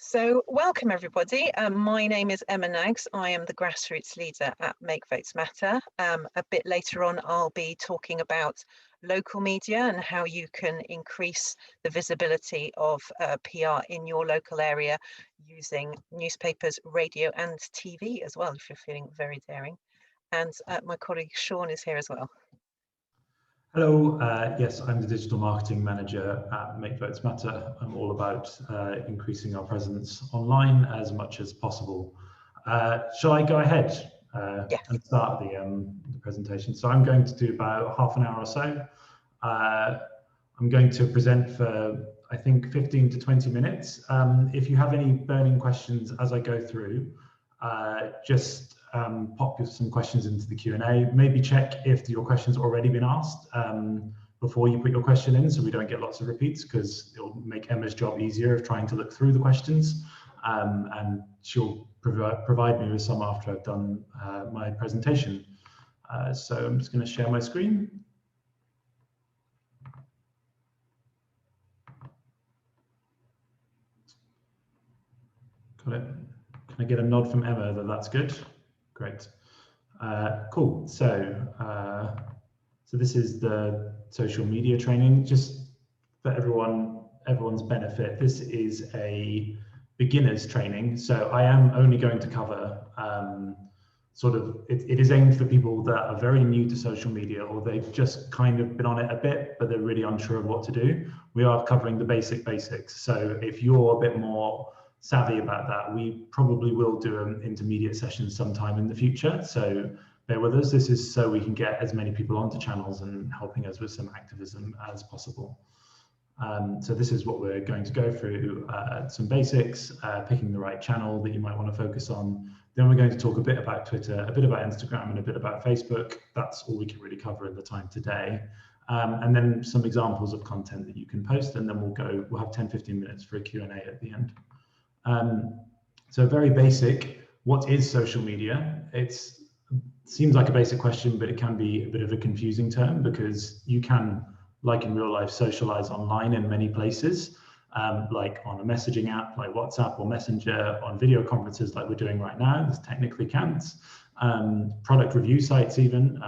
So welcome everybody. My name is Emma Nags. I am the Grassroots leader at Make Votes Matter. A bit later on I'll be talking about local media and how you can increase the visibility of PR in your local area using newspapers, radio and TV as well, if you're feeling very daring. And my colleague Sean is here as well. Hello, yes, I'm the Digital Marketing Manager at Make Votes Matter. I'm all about increasing our presence online as much as possible. Shall I go ahead Yes. and start the presentation? So I'm going to do about half an hour or so. I'm going to present for, I think, 15 to 20 minutes. If you have any burning questions as I go through, just pop some questions into the Q&A. Maybe check if your question's already been asked before you put your question in, so we don't get lots of repeats, because it'll make Emma's job easier of trying to look through the questions, and she'll provide me with some after I've done my presentation. So I'm just going to share my screen. Got it. Can I get a nod from Emma that that's good? Great. Cool. So this is the social media training. Just for everyone's benefit, this is a beginner's training. So I am only going to cover it is aimed for people that are very new to social media, or they've just kind of been on it a bit, but they're really unsure of what to do. We are covering the basics. So if you're a bit more savvy about that, we probably will do an intermediate session sometime in the future, so bear with us. This is so we can get as many people onto channels and helping us with some activism as possible. So this is what we're going to go through, some basics, picking the right channel that you might want to focus on. Then we're going to talk a bit about Twitter, a bit about Instagram, and a bit about Facebook. That's all we can really cover in the time today. And then some examples of content that you can post, and then we'll have 10-15 minutes for a Q&A at the end. So very basic, what is social media? It seems like a basic question, but it can be a bit of a confusing term, because you can, like in real life, socialize online in many places, like on a messaging app like WhatsApp or Messenger, on video conferences like we're doing right now. This technically counts. Product review sites even,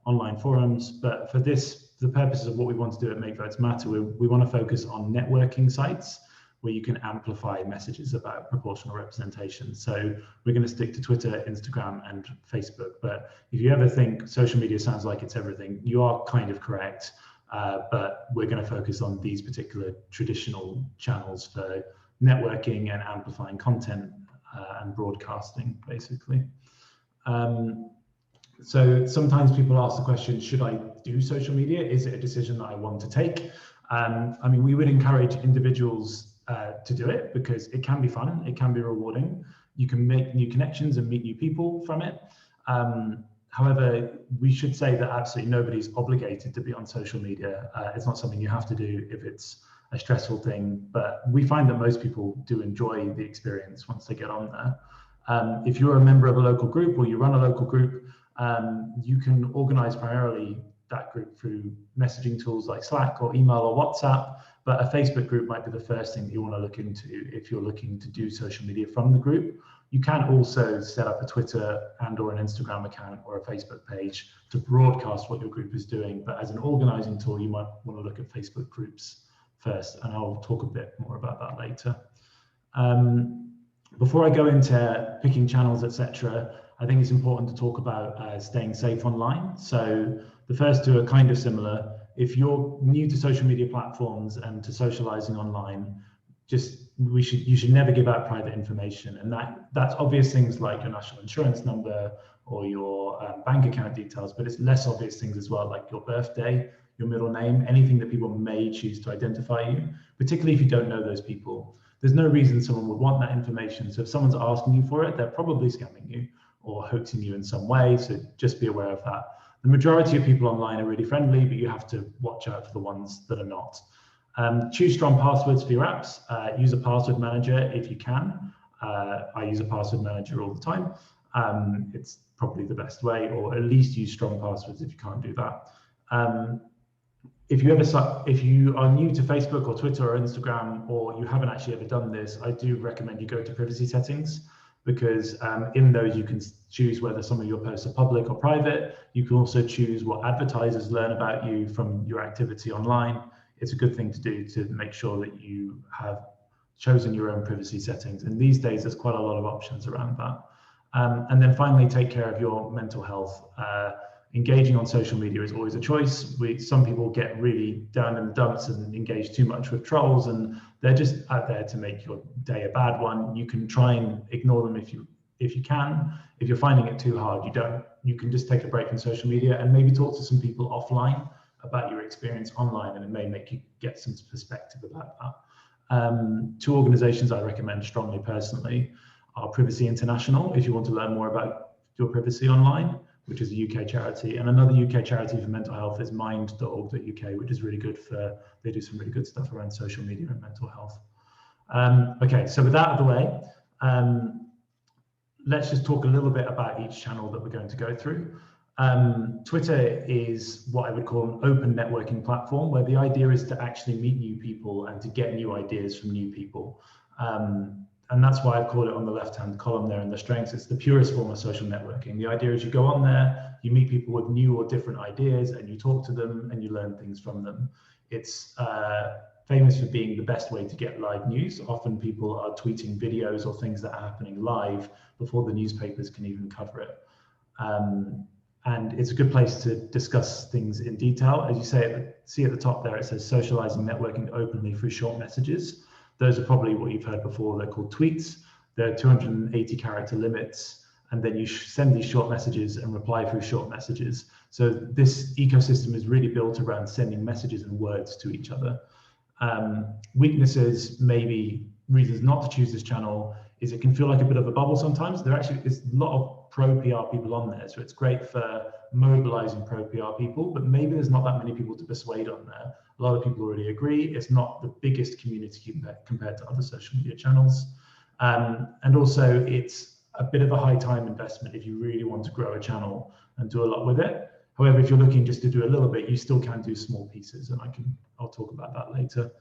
online forums. But for the purposes of what we want to do at Make Votes Matter, we want to focus on networking sites where you can amplify messages about proportional representation. So we're going to stick to Twitter, Instagram, and Facebook. But if you ever think social media sounds like it's everything, you are kind of correct. But we're going to focus on these particular traditional channels for networking and amplifying content and broadcasting, basically. So sometimes people ask the question, should I do social media? Is it a decision that I want to take? I mean, we would encourage individuals to do it, because it can be fun, it can be rewarding. You can make new connections and meet new people from it. However, we should say that absolutely nobody's obligated to be on social media. It's not something you have to do if it's a stressful thing, but we find that most people do enjoy the experience once they get on there. If you're a member of a local group, or you run a local group, you can organize primarily that group through messaging tools like Slack or email or WhatsApp, but a Facebook group might be the first thing that you want to look into if you're looking to do social media from the group. You can also set up a Twitter and/or an Instagram account or a Facebook page to broadcast what your group is doing, but as an organizing tool, you might want to look at Facebook groups first, and I'll talk a bit more about that later. Before I go into picking channels, etc., I think it's important to talk about staying safe online. So the first two are kind of similar. If you're new to social media platforms and to socializing online, you should never give out private information, and that's obvious things like your national insurance number or your bank account details, but it's less obvious things as well, like your birthday, your middle name, anything that people may choose to identify you, particularly if you don't know those people. There's no reason someone would want that information, so if someone's asking you for it, they're probably scamming you or hoaxing you in some way, so just be aware of that. The majority of people online are really friendly, but you have to watch out for the ones that are not. Choose strong passwords for your apps. Use a password manager if you can. I use a password manager all the time. It's probably the best way, or at least use strong passwords if you can't do that. if you are new to Facebook or Twitter or Instagram, or you haven't actually ever done this, I do recommend you go to privacy settings, because in those you can choose whether some of your posts are public or private. You can also choose what advertisers learn about you from your activity online. It's a good thing to do to make sure that you have chosen your own privacy settings. And these days, there's quite a lot of options around that. And then finally, take care of your mental health. Engaging on social media is always a choice. Some people get really down in the dumps and engage too much with trolls, and they're just out there to make your day a bad one. You can try and ignore them if you can. If you're finding it too hard, you can just take a break from social media and maybe talk to some people offline about your experience online, and it may make you get some perspective about that. Two organizations I recommend strongly personally are Privacy International, if you want to learn more about your privacy online, which is a UK charity, and another UK charity for mental health is mind.org.uk, which is really good they do some really good stuff around social media and mental health. Okay, so with that out of the way, let's just talk a little bit about each channel that we're going to go through. Twitter is what I would call an open networking platform, where the idea is to actually meet new people and to get new ideas from new people. And that's why I've called it on the left-hand column there in the strengths. It's the purest form of social networking. The idea is you go on there, you meet people with new or different ideas, and you talk to them and you learn things from them. It's famous for being the best way to get live news. Often people are tweeting videos or things that are happening live before the newspapers can even cover it. And it's a good place to discuss things in detail. As you see at the top there, it says socializing networking openly through short messages. Those are probably what you've heard before. They're called tweets. They're 280 character limits. And then you send these short messages and reply through short messages. So this ecosystem is really built around sending messages and words to each other. Weaknesses, maybe reasons not to choose this channel, is it can feel like a bit of a bubble sometimes. There actually is a lot of pro PR people on there. So it's great for mobilizing pro PR people, but maybe there's not that many people to persuade on there. A lot of people already agree. It's not the biggest community compared to other social media channels. And also it's a bit of a high time investment if you really want to grow a channel and do a lot with it. However, if you're looking just to do a little bit, you still can do small pieces, and I'll talk about that later.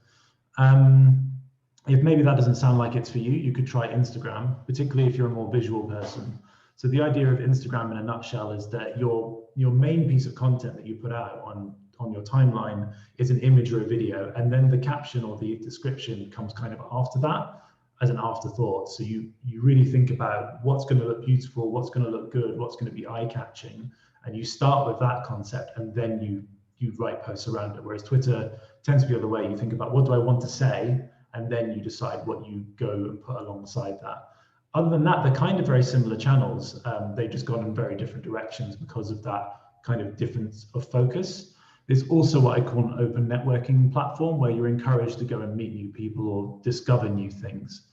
If maybe that doesn't sound like it's for you, you could try Instagram, particularly if you're a more visual person. So the idea of Instagram in a nutshell is that your main piece of content that you put out on your timeline is an image or a video, and then the caption or the description comes kind of after that as an afterthought. So you really think about what's going to look beautiful, what's going to look good, what's going to be eye-catching, and you start with that concept, and then you write posts around it. Whereas Twitter tends to be the other way. You think about what do I want to say, and then you decide what you go and put alongside that. Other than that, they're kind of very similar channels. They've just gone in very different directions because of that kind of difference of focus. There's also what I call an open networking platform, where you're encouraged to go and meet new people or discover new things.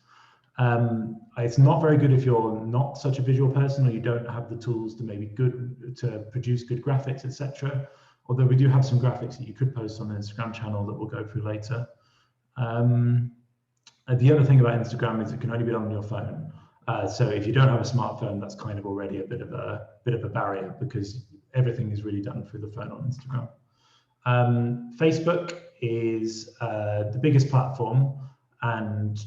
It's not very good if you're not such a visual person, or you don't have the tools to produce good graphics, etc. Although we do have some graphics that you could post on the Instagram channel that we'll go through later. The other thing about Instagram is it can only be done on your phone. So if you don't have a smartphone, that's kind of already a bit of a barrier, because everything is really done through the phone on Instagram. Facebook is the biggest platform, and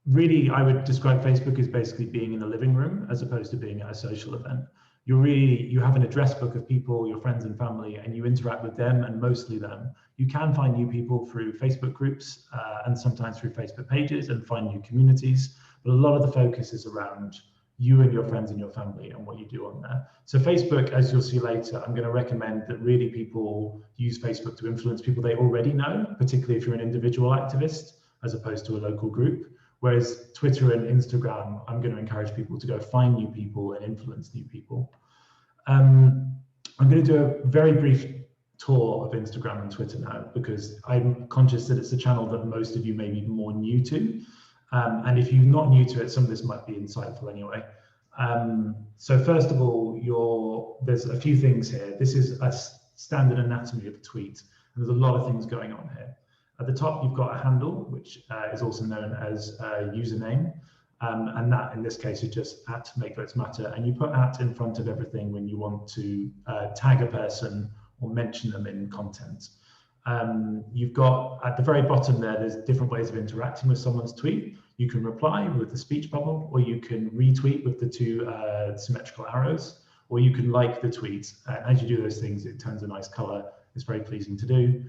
really I would describe Facebook as basically being in a living room as opposed to being at a social event. You have an address book of people, your friends and family, and you interact with them, and mostly them. You can find new people through Facebook groups and sometimes through Facebook pages, and find new communities. But a lot of the focus is around you and your friends and your family and what you do on there. So Facebook, as you'll see later, I'm going to recommend that really people use Facebook to influence people they already know, particularly if you're an individual activist, as opposed to a local group. Whereas Twitter and Instagram, I'm going to encourage people to go find new people and influence new people. I'm going to do a very brief tour of Instagram and Twitter now, because I'm conscious that it's a channel that most of you may be more new to. And if you're not new to it, some of this might be insightful anyway. So first of all, there's a few things here. This is a standard anatomy of a tweet, and there's a lot of things going on here. At the top, you've got a handle, which is also known as a username. And that, in this case, is just @MakeVotesMatter. And you put @ in front of everything when you want to tag a person or mention them in content. You've got at the very bottom there's different ways of interacting with someone's tweet. You can reply with the speech bubble, or you can retweet with the two symmetrical arrows, or you can like the tweet. As you do those things, it turns a nice color. It's very pleasing to do.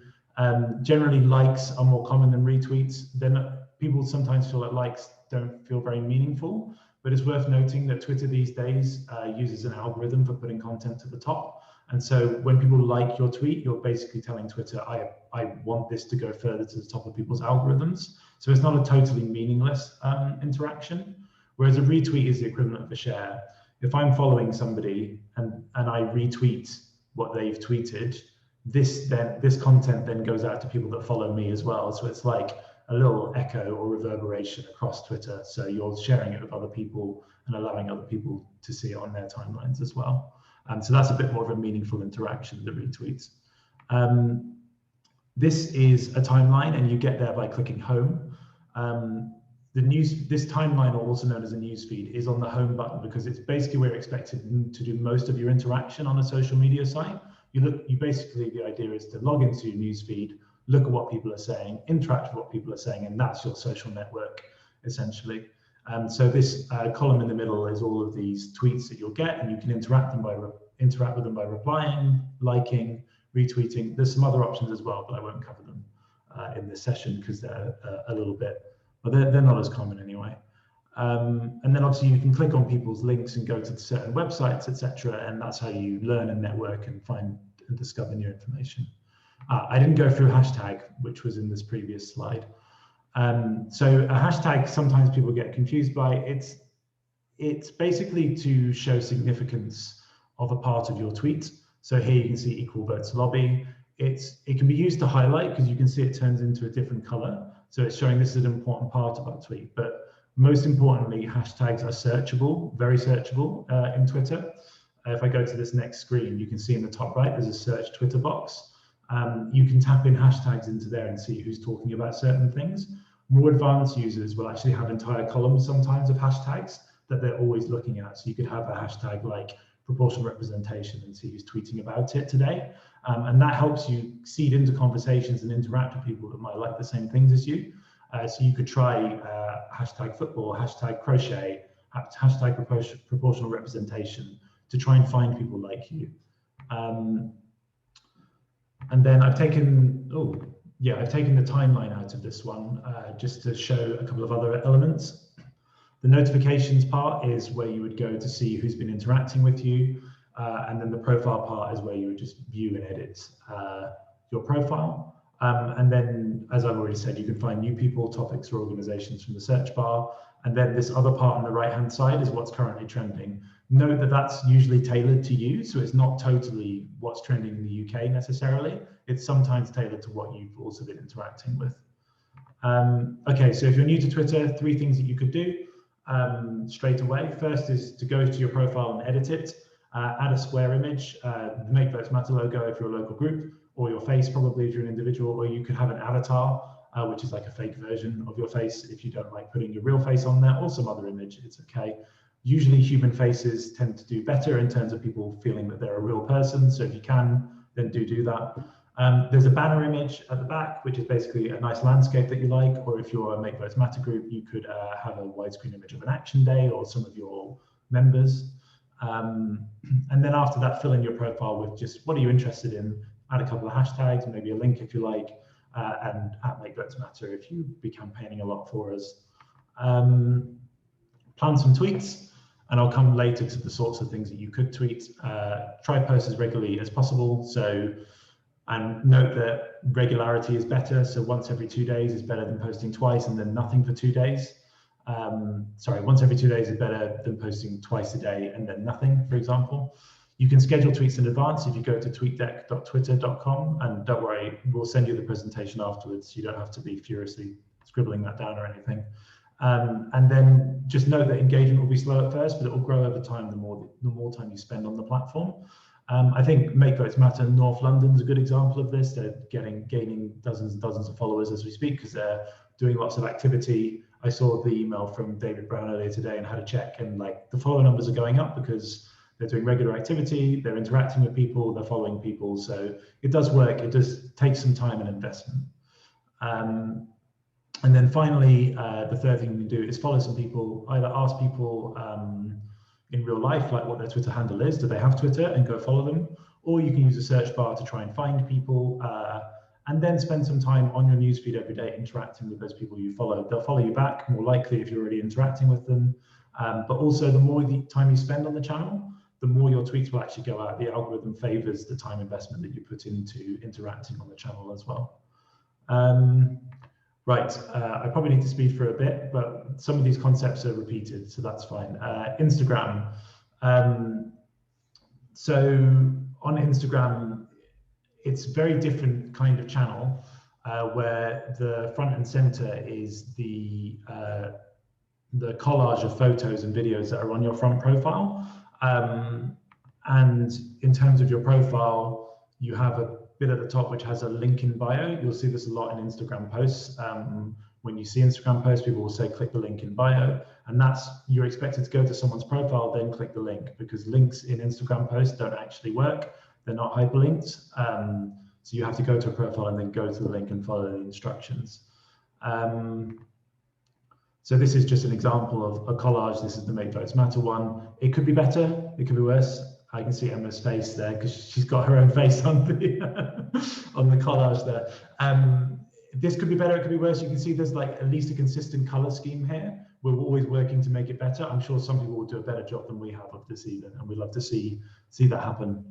Generally, likes are more common than retweets. Then people sometimes feel that likes don't feel very meaningful, but it's worth noting that Twitter these days uses an algorithm for putting content to the top. And so when people like your tweet, you're basically telling Twitter, I want this to go further to the top of people's algorithms. So it's not a totally meaningless interaction, whereas a retweet is the equivalent of a share. If I'm following somebody and I retweet what they've tweeted, this content then goes out to people that follow me as well. So it's like a little echo or reverberation across Twitter. So you're sharing it with other people and allowing other people to see it on their timelines as well. So that's a bit more of a meaningful interaction, the retweets. This is a timeline, and you get there by clicking home. This timeline, also known as a newsfeed, is on the home button because it's basically where you're expected to do most of your interaction on a social media site. Basically, the idea is to log into your newsfeed, look at what people are saying, interact with what people are saying, and that's your social network, essentially. So this column in the middle is all of these tweets that you'll get, and you can interact with them by replying, liking, retweeting. There's some other options as well, but I won't cover them in this session because they're a little bit, but they're not as common anyway. And then obviously you can click on people's links and go to certain websites, etc. And that's how you learn and network and find and discover new information. I didn't go through hashtag, which was in this previous slide. So a hashtag, sometimes people get confused by. It's basically to show significance of a part of your tweet. So here you can see equal votes lobby. It can be used to highlight because you can see it turns into a different color. So it's showing this is an important part of our tweet. But most importantly, hashtags are searchable, very searchable in Twitter. If I go to this next screen, you can see in the top right, there's a search Twitter box. You can tap in hashtags into there and see who's talking about certain things. More advanced users will actually have entire columns sometimes of hashtags that they're always looking at. So you could have a hashtag like proportional representation and see who's tweeting about it today. And that helps you seed into conversations and interact with people that might like the same things as you. So you could try hashtag football, hashtag crochet, hashtag proportional representation to try and find people like you. And then I've taken the timeline out of this one just to show a couple of other elements. The notifications part is where you would go to see who's been interacting with you. And then the profile part is where you would just view and edit your profile. And then, as I've already said, you can find new people, topics, or organizations from the search bar. And then this other part on the right-hand side is what's currently trending. Note that that's usually tailored to you, so it's not totally what's trending in the UK necessarily. It's sometimes tailored to what you've also been interacting with. Okay, so if you're new to Twitter, 3 things that you could do straight away. First is to go to your profile and edit it. Add a square image, the Make Votes Matter logo if you're a local group, or your face probably if you're an individual, or you could have an avatar, which is like a fake version of your face if you don't like putting your real face on there, or some other image, it's okay. Usually human faces tend to do better in terms of people feeling that they're a real person, so if you can, then do that. There's a banner image at the back, which is basically a nice landscape that you like, or if you're a Make Votes Matter group, you could have a widescreen image of an action day or some of your members. And then after that, fill in your profile with just what are you interested in, add a couple of hashtags, maybe a link if you like, and at Make Votes Matter if you be campaigning a lot for us. Plan some tweets, and I'll come later to the sorts of things that you could tweet. Try post as regularly as possible. And note that regularity is better. So once every 2 days is better than posting twice and then nothing for 2 days. Once every 2 days is better than posting twice a day and then nothing, for example. You can schedule tweets in advance if you go to tweetdeck.twitter.com, and don't worry, we'll send you the presentation afterwards. You don't have to be furiously scribbling that down or anything. And then just note that engagement will be slow at first, but it will grow over time the more time you spend on the platform. I think Make Votes Matter North London's a good example of this. They're gaining dozens and dozens of followers as we speak because they're doing lots of activity. I saw the email from David Brown earlier today and had a check, and like the follower numbers are going up because they're doing regular activity, they're interacting with people, they're following people. So it does work. It does take some time and investment. And then finally, the third thing you can do is follow some people, either ask people in real life, like what their Twitter handle is, do they have Twitter, and go follow them, or you can use a search bar to try and find people, and then spend some time on your newsfeed every day interacting with those people you follow. They'll follow you back, more likely if you're already interacting with them, but also the more time you spend on the channel, the more your tweets will actually go out. The algorithm favors the time investment that you put into interacting on the channel as well. Right, I probably need to speed for a bit, but some of these concepts are repeated, so that's fine. Instagram. So on Instagram, it's a very different kind of channel where the front and center is the collage of photos and videos that are on your front profile. And in terms of your profile, you have a bit at the top which has a link in bio. You'll see this a lot in Instagram posts. When you see Instagram posts, people will say click the link in bio, and that's, you're expected to go to someone's profile, then click the link, because links in Instagram posts don't actually work. They're not hyperlinked. So you have to go to a profile and then go to the link and follow the instructions. So this is just an example of a collage. This is the Make Votes Matter one. It could be better, it could be worse. I can see Emma's face there because she's got her own face on the on the collage there. This could be better, it could be worse. You can see there's like at least a consistent color scheme here. We're always working to make it better. I'm sure some people will do a better job than we have of this even, and we'd love to see that happen.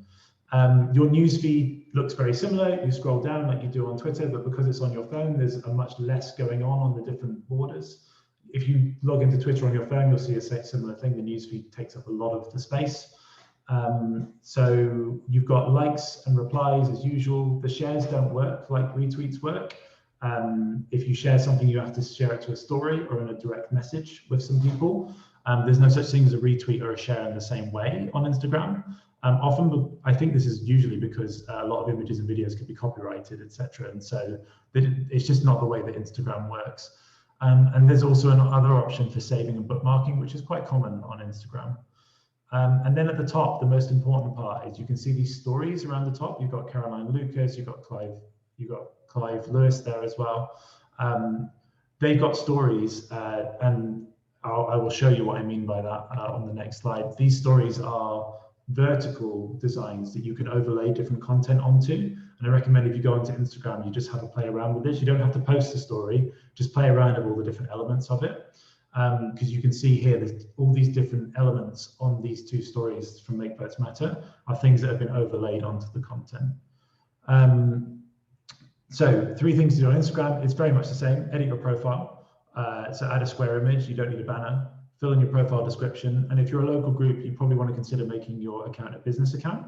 Your newsfeed looks very similar. You scroll down like you do on Twitter, but because it's on your phone, there's a much less going on the different borders. If you log into Twitter on your phone, you'll see a similar thing. The newsfeed takes up a lot of the space. So you've got likes and replies as usual. The shares don't work like retweets work. If you share something, you have to share it to a story or in a direct message with some people. There's no such thing as a retweet or a share in the same way on Instagram. Often, I think this is usually because a lot of images and videos can be copyrighted, etc. And so it's just not the way that Instagram works. And there's also another option for saving and bookmarking, which is quite common on Instagram. And then at the top, the most important part is you can see these stories around the top. You've got Caroline Lucas, you've got Clive Lewis there as well. They've got stories, and I will show you what I mean by that on the next slide. These stories are vertical designs that you can overlay different content onto. And I recommend if you go onto Instagram, you just have a play around with this. You don't have to post the story, just play around with all the different elements of it. Because you can see here, there's all these different elements on these two stories from Make Votes Matter are things that have been overlaid onto the content. So 3 things to do on Instagram. It's very much the same. Edit your profile. So add a square image. You don't need a banner. Fill in your profile description. And if you're a local group, you probably want to consider making your account a business account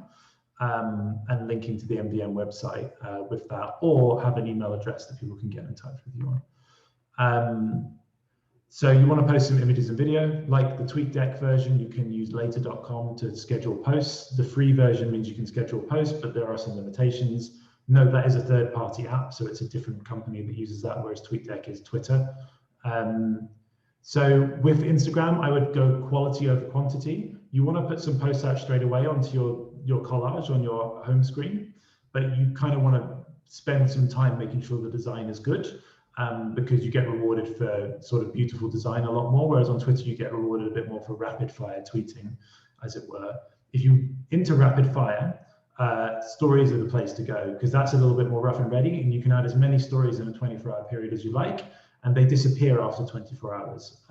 and linking to the MVM website with that, or have an email address that people can get in touch with you on. So you want to post some images and video, like the TweetDeck version. You can use later.com to schedule posts. The free version means you can schedule posts, but there are some limitations. Note that is a third-party app, so it's a different company that uses that, whereas TweetDeck is Twitter. So with Instagram, I would go quality over quantity. You want to put some posts out straight away onto your collage on your home screen, but you kind of want to spend some time making sure the design is good. Because you get rewarded for sort of beautiful design a lot more, whereas on Twitter you get rewarded a bit more for rapid fire tweeting, as it were. If you into rapid fire, stories are the place to go, because that's a little bit more rough and ready, and you can add as many stories in a 24-hour period as you like, and they disappear after 24 hours.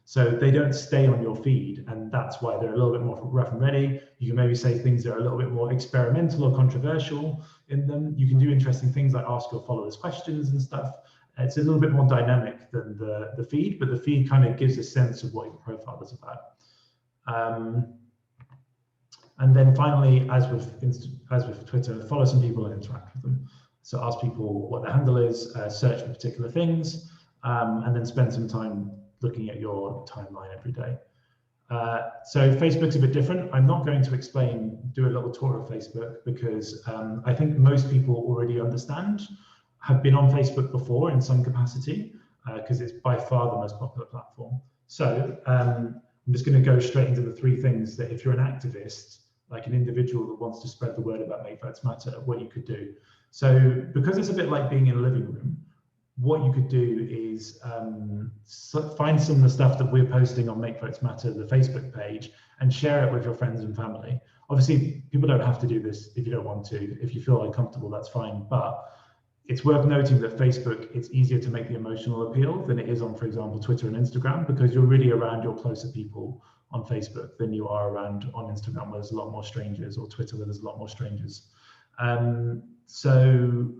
So they don't stay on your feed, and that's why they're a little bit more rough and ready. You can maybe say things that are a little bit more experimental or controversial in them. You can do interesting things like ask your followers questions and stuff. It's a little bit more dynamic than the feed, but the feed kind of gives a sense of what your profile is about. And then finally, as with Twitter, follow some people and interact with them. So ask people what their handle is, search for particular things, and then spend some time looking at your timeline every day. So Facebook's a bit different. I'm not going to do a little tour of Facebook because I think most people already understand, have been on Facebook before in some capacity, because it's by far the most popular platform. So I'm just going to go straight into the 3 things that if you're an activist, like an individual that wants to spread the word about Make Votes Matter, what you could do. So because it's a bit like being in a living room, what you could do is find some of the stuff that we're posting on Make Votes Matter, the Facebook page, and share it with your friends and family. Obviously, people don't have to do this if you don't want to. If you feel uncomfortable, that's fine. But it's worth noting that Facebook, it's easier to make the emotional appeal than it is on, for example, Twitter and Instagram, because you're really around your closer people on Facebook than you are around on Instagram, where there's a lot more strangers, or Twitter, where there's a lot more strangers. So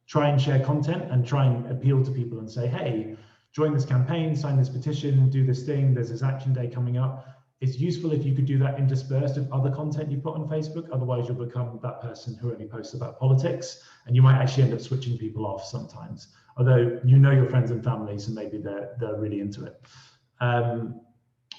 try and share content and try and appeal to people and say, hey, join this campaign, sign this petition, do this thing, there's this action day coming up. It's useful if you could do that interspersed with other content you put on Facebook. Otherwise, you'll become that person who only posts about politics, and you might actually end up switching people off sometimes. Although you know your friends and family, so maybe they're really into it.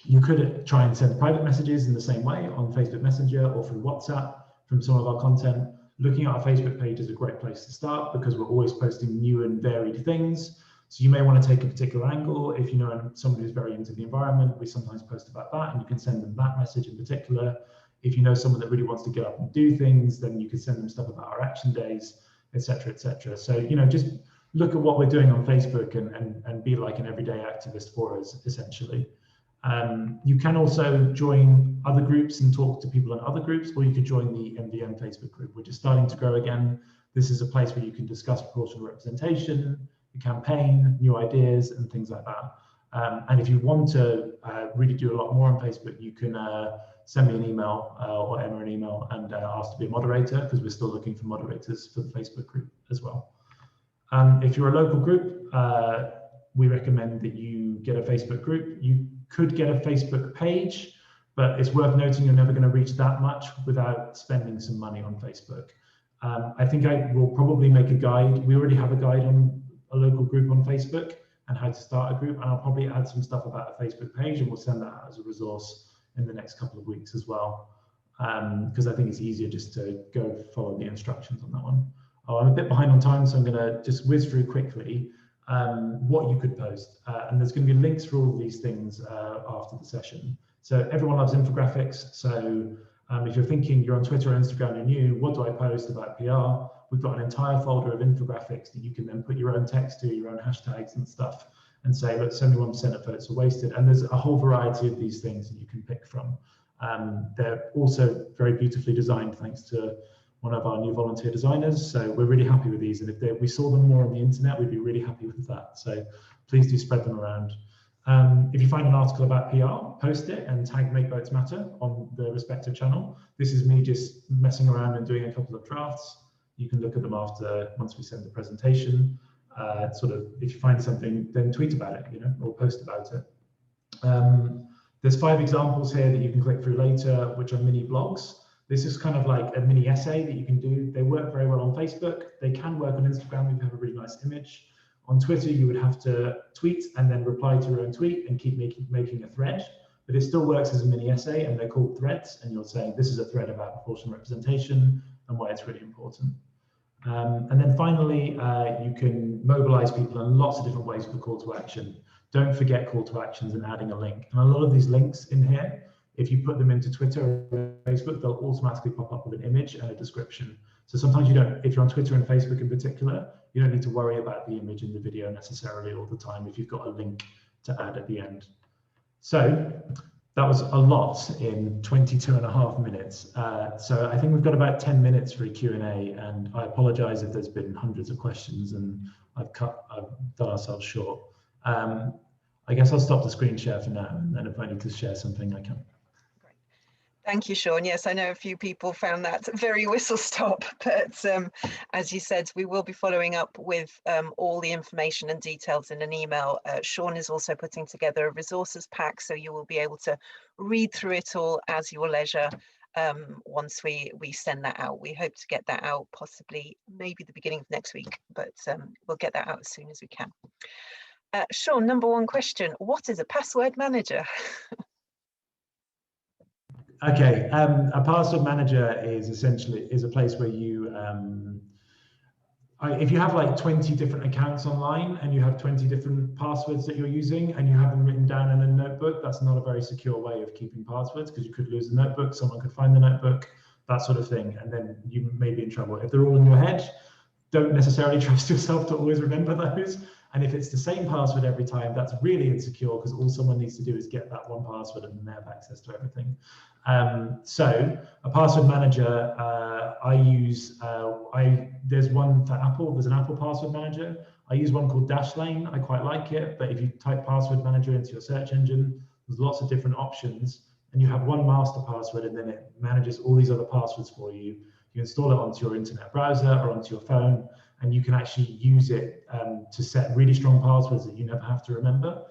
You could try and send private messages in the same way on Facebook Messenger or through WhatsApp from some of our content. Looking at our Facebook page is a great place to start because we're always posting new and varied things. So you may want to take a particular angle. If you know someone who's very into the environment, we sometimes post about that, and you can send them that message in particular. If you know someone that really wants to get up and do things, then you can send them stuff about our action days, etc., etc. So, just look at what we're doing on Facebook and be like an everyday activist for us, essentially. You can also join other groups and talk to people in other groups, or you could join the MVM Facebook group, which is starting to grow again. This is a place where you can discuss proportional representation, the campaign, new ideas, and things like that. And if you want to really do a lot more on Facebook, you can send me an email or Emma an email and ask to be a moderator, because we're still looking for moderators for the Facebook group as well. If you're a local group, we recommend that you get a Facebook group. You could get a Facebook page, but it's worth noting you're never going to reach that much without spending some money on Facebook. I think I will probably make a guide. We already have a guide on a local group on Facebook and how to start a group, and I'll probably add some stuff about a Facebook page, and we'll send that out as a resource in the next couple of weeks as well, because I think it's easier just to go follow the instructions on that one. I'm a bit behind on time, so I'm going to just whiz through quickly what you could post, and there's going to be links for all of these things after the session. So everyone loves infographics, so if you're thinking you're on Twitter or Instagram, you're new, what do I post about PR? We've got an entire folder of infographics that you can then put your own text to, your own hashtags and stuff, and say, look, 71% of votes are wasted. And there's a whole variety of these things that you can pick from. They're also very beautifully designed, thanks to one of our new volunteer designers. So we're really happy with these. And if we saw them more on the internet, we'd be really happy with that. So please do spread them around. If you find an article about PR, post it and tag Make Votes Matter on the respective channel. This is me just messing around and doing a couple of drafts. You can look at them once we send the presentation. Sort of, if you find something, then tweet about it, or post about it. There's 5 examples here that you can click through later, which are mini blogs. This is kind of like a mini essay that you can do. They work very well on Facebook. They can work on Instagram if you have a really nice image. On Twitter, you would have to tweet and then reply to your own tweet and keep making a thread. But it still works as a mini essay, and they're called threads. And you're saying this is a thread about proportional representation and why it's really important. And then finally, you can mobilize people in lots of different ways with a call to action. Don't forget call to actions and adding a link. And a lot of these links in here, if you put them into Twitter or Facebook, they'll automatically pop up with an image and a description. So sometimes you don't, if you're on Twitter and Facebook in particular, you don't need to worry about the image in the video necessarily all the time if you've got a link to add at the end. So that was a lot in 22.5 minutes. So I think we've got about 10 minutes for a Q&A, and I apologize if there's been hundreds of questions and I've done ourselves short. I guess I'll stop the screen share for now, and then if I need to share something, I can. Great. Thank you, Sean. Yes, I know a few people found that very whistle stop, but as you said, we will be following up with all the information and details in an email. Sean is also putting together a resources pack, so you will be able to read through it all as your leisure once we send that out. We hope to get that out possibly maybe the beginning of next week, but we'll get that out as soon as we can. Sean, number 1 question, what is a password manager? Okay, a password manager is essentially a place where you if you have like 20 different accounts online and you have 20 different passwords that you're using and you have them written down in a notebook, that's not a very secure way of keeping passwords, because you could lose the notebook, someone could find the notebook, that sort of thing, and then you may be in trouble. If they're all in your head, don't necessarily trust yourself to always remember those. And if it's the same password every time, that's really insecure, because all someone needs to do is get that one password and then they have access to everything. So a password manager, I use, there's one for Apple, there's an Apple password manager. I use one called Dashlane. I quite like it, but if you type password manager into your search engine, there's lots of different options, and you have one master password and then it manages all these other passwords for you. You install it onto your internet browser or onto your phone, and you can actually use it to set really strong passwords that you never have to remember.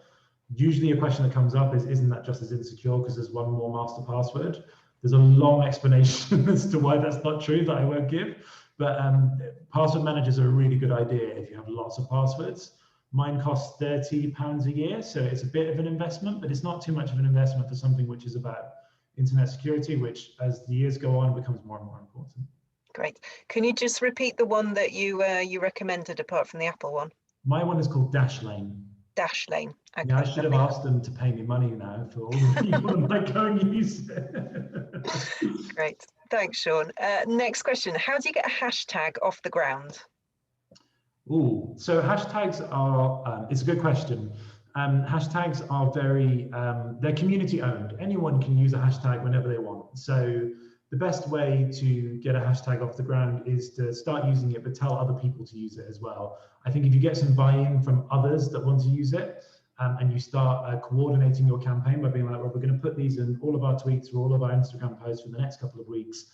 Usually a question that comes up is, isn't that just as insecure because there's one more master password? There's a long explanation as to why that's not true that I won't give, but password managers are a really good idea if you have lots of passwords. Mine costs £30 a year, so it's a bit of an investment, but it's not too much of an investment for something which is about internet security, which as the years go on becomes more and more important. Great. Can you just repeat the one that you recommended apart from the Apple one? My one is called Dashlane. Dashlane. Okay, yeah, I should have asked them to pay me money now for all the people that might go and use it. Great. Thanks, Sean. Next question. How do you get a hashtag off the ground? Ooh, so hashtags are, it's a good question. Hashtags are very, they're community owned. Anyone can use a hashtag whenever they want. So the best way to get a hashtag off the ground is to start using it, but tell other people to use it as well. I think if you get some buy-in from others that want to use it, and you start coordinating your campaign by being like, well, we're going to put these in all of our tweets or all of our Instagram posts for the next couple of weeks,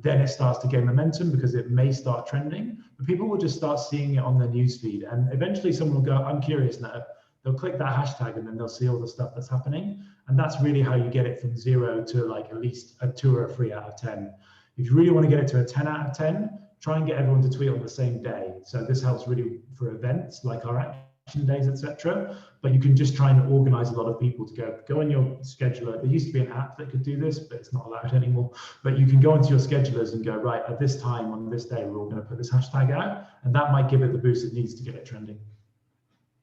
then it starts to gain momentum because it may start trending, but people will just start seeing it on their newsfeed, and eventually someone will go, I'm curious now. They'll click that hashtag and then they'll see all the stuff that's happening. And that's really how you get it from 0 to like at least a 2 or a 3 out of 10. If you really want to get it to a 10 out of 10, try and get everyone to tweet on the same day. So this helps really for events like our action days, etc. But you can just try and organize a lot of people to go on your scheduler. There used to be an app that could do this, but it's not allowed anymore. But you can go into your schedulers and go, right, at this time on this day, we're all going to put this hashtag out. And that might give it the boost it needs to get it trending.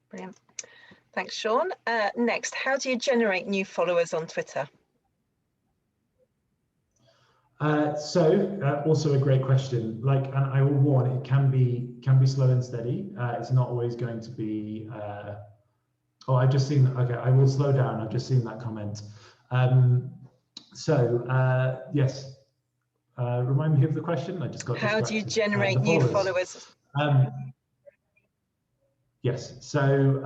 Brilliant. Thanks, Sean. Next, how do you generate new followers on Twitter? Also a great question. Like, and I will warn, it can be slow and steady. It's not always going to be. Oh, I've just seen. Okay, I will slow down. I've just seen that comment. Yes. Remind me of the question. I just got distracted. How do you generate new followers? Yes, so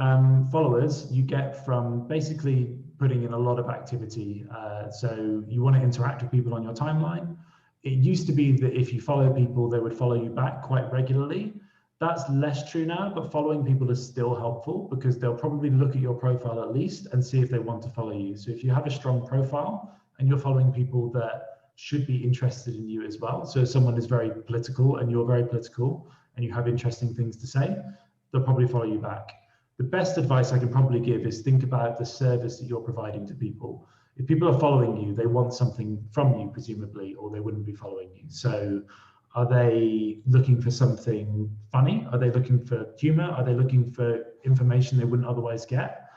followers you get from basically putting in a lot of activity. So you want to interact with people on your timeline. It used to be that if you follow people, they would follow you back quite regularly. That's less true now, but following people is still helpful because they'll probably look at your profile at least and see if they want to follow you. So if you have a strong profile and you're following people that should be interested in you as well. So if someone is very political and you're very political and you have interesting things to say, they'll probably follow you back. The best advice I can probably give is think about the service that you're providing to people. If people are following you, they want something from you, presumably, or they wouldn't be following you. So are they looking for something funny? Are they looking for humor? Are they looking for information they wouldn't otherwise get?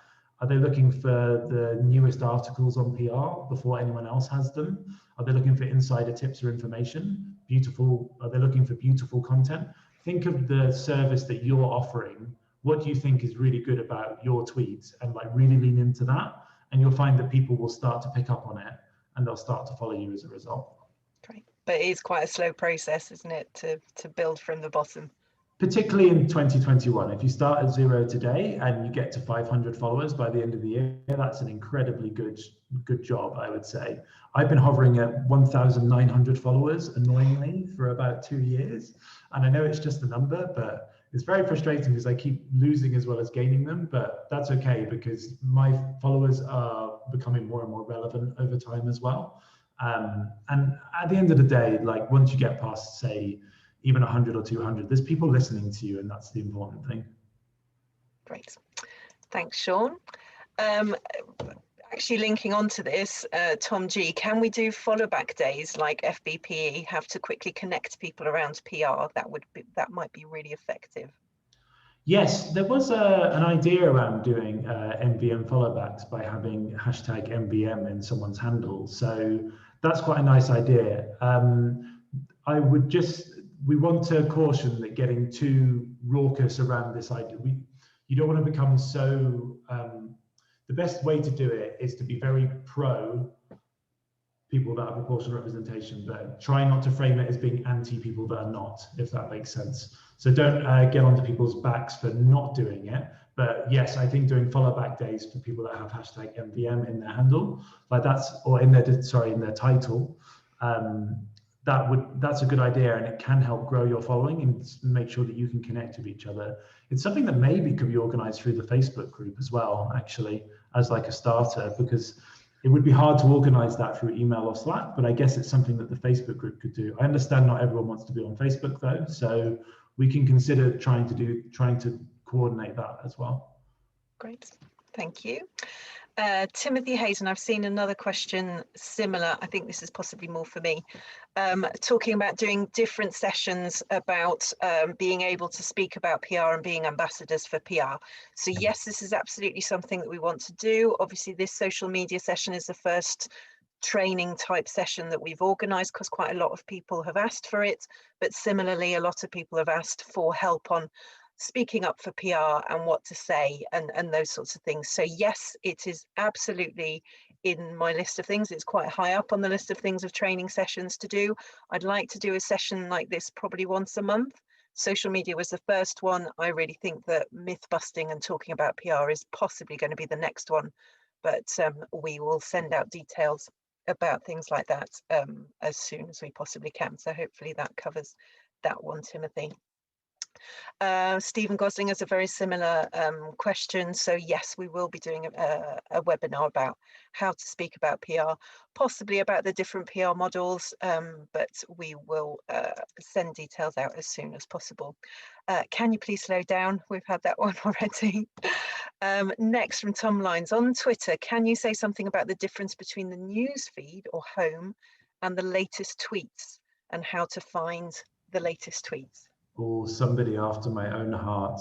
Are they looking for the newest articles on PR before anyone else has them? Are they looking for insider tips or information? Are they looking for beautiful content? Think of the service that you're offering. What do you think is really good about your tweets, and like really lean into that, and you'll find that people will start to pick up on it and they'll start to follow you as a result. Great. But it is quite a slow process, isn't it, to build from the bottom? Particularly in 2021, if you start at 0 today and you get to 500 followers by the end of the year, that's an incredibly good job, I would say. I've been hovering at 1,900 followers, annoyingly, for about 2 years. And I know it's just a number, but it's very frustrating because I keep losing as well as gaining them, but that's okay because my followers are becoming more and more relevant over time as well. And at the end of the day, like once you get past, say, even 100 or 200, there's people listening to you, and that's the important thing. Great. Thanks, Sean. actually linking on to this, Tom G, can we do follow back days like FBPE, have to quickly connect people around PR? That might be really effective. Yes, there was an idea around doing MVM followbacks by having hashtag MVM in someone's handle. So that's quite a nice idea. We want to caution that getting too raucous around this idea, you don't want to become so, the best way to do it is to be very pro people that are proportional representation, but try not to frame it as being anti people that are not, if that makes sense. So don't get onto people's backs for not doing it. But yes, I think doing follow back days for people that have hashtag MVM in their handle, like or in their title, that's a good idea, and it can help grow your following and make sure that you can connect with each other. It's something that maybe could be organized through the Facebook group as well, actually, as like a starter, because it would be hard to organize that through email or Slack, but I guess it's something that the Facebook group could do. I understand not everyone wants to be on Facebook though, so we can consider trying to coordinate that as well. Great, thank you. Timothy Hayes, and I've seen another question similar. I think this is possibly more for me, talking about doing different sessions about being able to speak about PR and being ambassadors for PR. So yes, this is absolutely something that we want to do. Obviously, this social media session is the first training type session that we've organized because quite a lot of people have asked for it, but similarly, a lot of people have asked for help on speaking up for PR and what to say and those sorts of things. So yes, it is absolutely in my list of things. It's quite high up on the list of things of training sessions to do. I'd like to do a session like this probably once a month. Social media was the first one. I really think that myth busting and talking about PR is possibly going to be the next one, but we will send out details about things like that as soon as we possibly can. So hopefully that covers that one, Timothy. Stephen Gosling has a very similar question. So yes, we will be doing a webinar about how to speak about PR, possibly about the different PR models, but we will send details out as soon as possible. Can you please slow down? We've had that one already. Next from Tom Lines, on Twitter, can you say something about the difference between the newsfeed or home and the latest tweets and how to find the latest tweets? Or somebody after my own heart.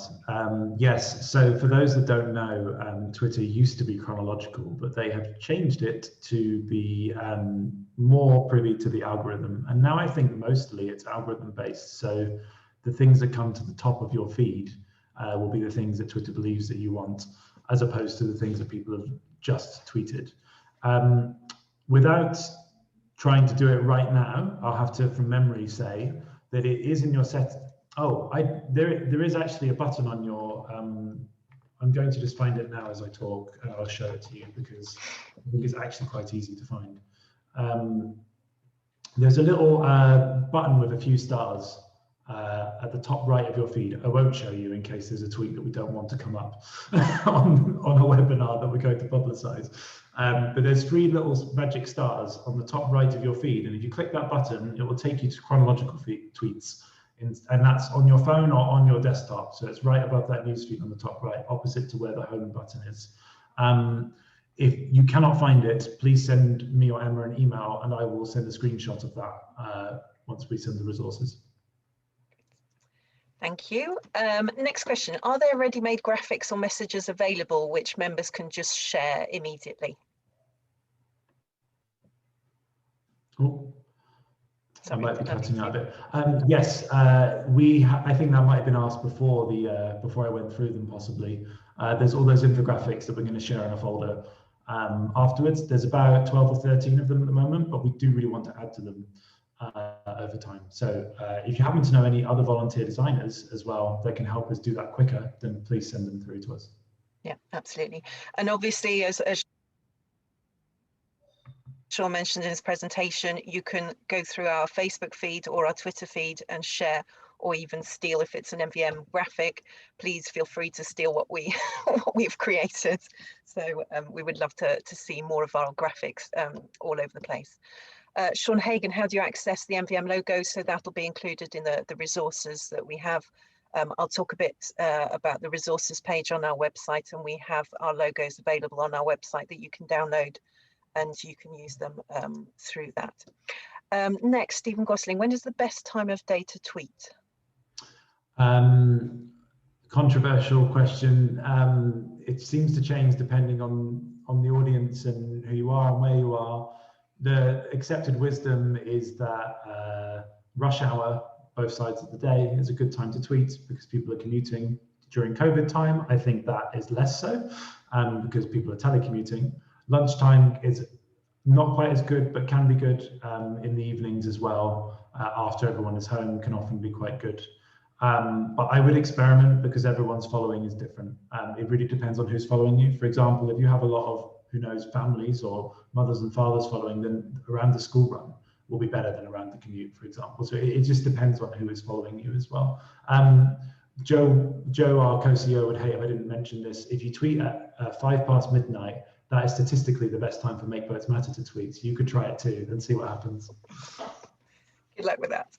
Yes, so for those that don't know, Twitter used to be chronological, but they have changed it to be more privy to the algorithm. And now I think mostly it's algorithm based. So the things that come to the top of your feed will be the things that Twitter believes that you want, as opposed to the things that people have just tweeted. Without trying to do it right now, I'll have to, from memory, say that it is in your set. Oh, there is actually a button on your, I'm going to just find it now as I talk, and I'll show it to you because I think it's actually quite easy to find. There's a little button with a few stars at the top right of your feed. I won't show you in case there's a tweet that we don't want to come up on a webinar that we're going to publicize. But there's 3 little magic stars on the top right of your feed, and if you click that button, it will take you to chronological tweets. And that's on your phone or on your desktop. So it's right above that newsfeed on the top right, opposite to where the home button is. If you cannot find it, please send me or Emma an email and I will send a screenshot of that once we send the resources. Thank you. Next question. Are there ready-made graphics or messages available which members can just share immediately? Oh. Sorry, I might be cutting out a bit. Yes, I think that might have been asked before before I went through them possibly. There's all those infographics that we're going to share in a folder afterwards. There's about 12 or 13 of them at the moment, but we do really want to add to them over time. So if you happen to know any other volunteer designers as well that can help us do that quicker, then please send them through to us. Yeah, absolutely. And obviously, as Sean mentioned in his presentation, you can go through our Facebook feed or our Twitter feed and share, or even steal if it's an MVM graphic. Please feel free to steal what we've created. So we would love to see more of our graphics all over the place. Sean Hagan, how do you access the MVM logo? So that'll be included in the resources that we have I'll talk a bit about the resources page on our website, and we have our logos available on our website that you can download and you can use them through that. Next, Stephen Gosling, when is the best time of day to tweet? Controversial question. It seems to change depending on the audience and who you are and where you are. The accepted wisdom is that rush hour, both sides of the day, is a good time to tweet because people are commuting. During COVID time, I think that is less so because people are telecommuting. Lunchtime is not quite as good, but can be good in the evenings as well. After everyone is home, can often be quite good. But I would experiment because everyone's following is different. It really depends on who's following you. For example, if you have a lot of, who knows, families or mothers and fathers following, then around the school run will be better than around the commute, for example. So it just depends on who is following you as well. Joe, our co-CEO, would hate if I didn't mention this. If you tweet at 5 past midnight, that is statistically the best time for Make Votes Matter to tweet. So you could try it too and see what happens. Good luck with that.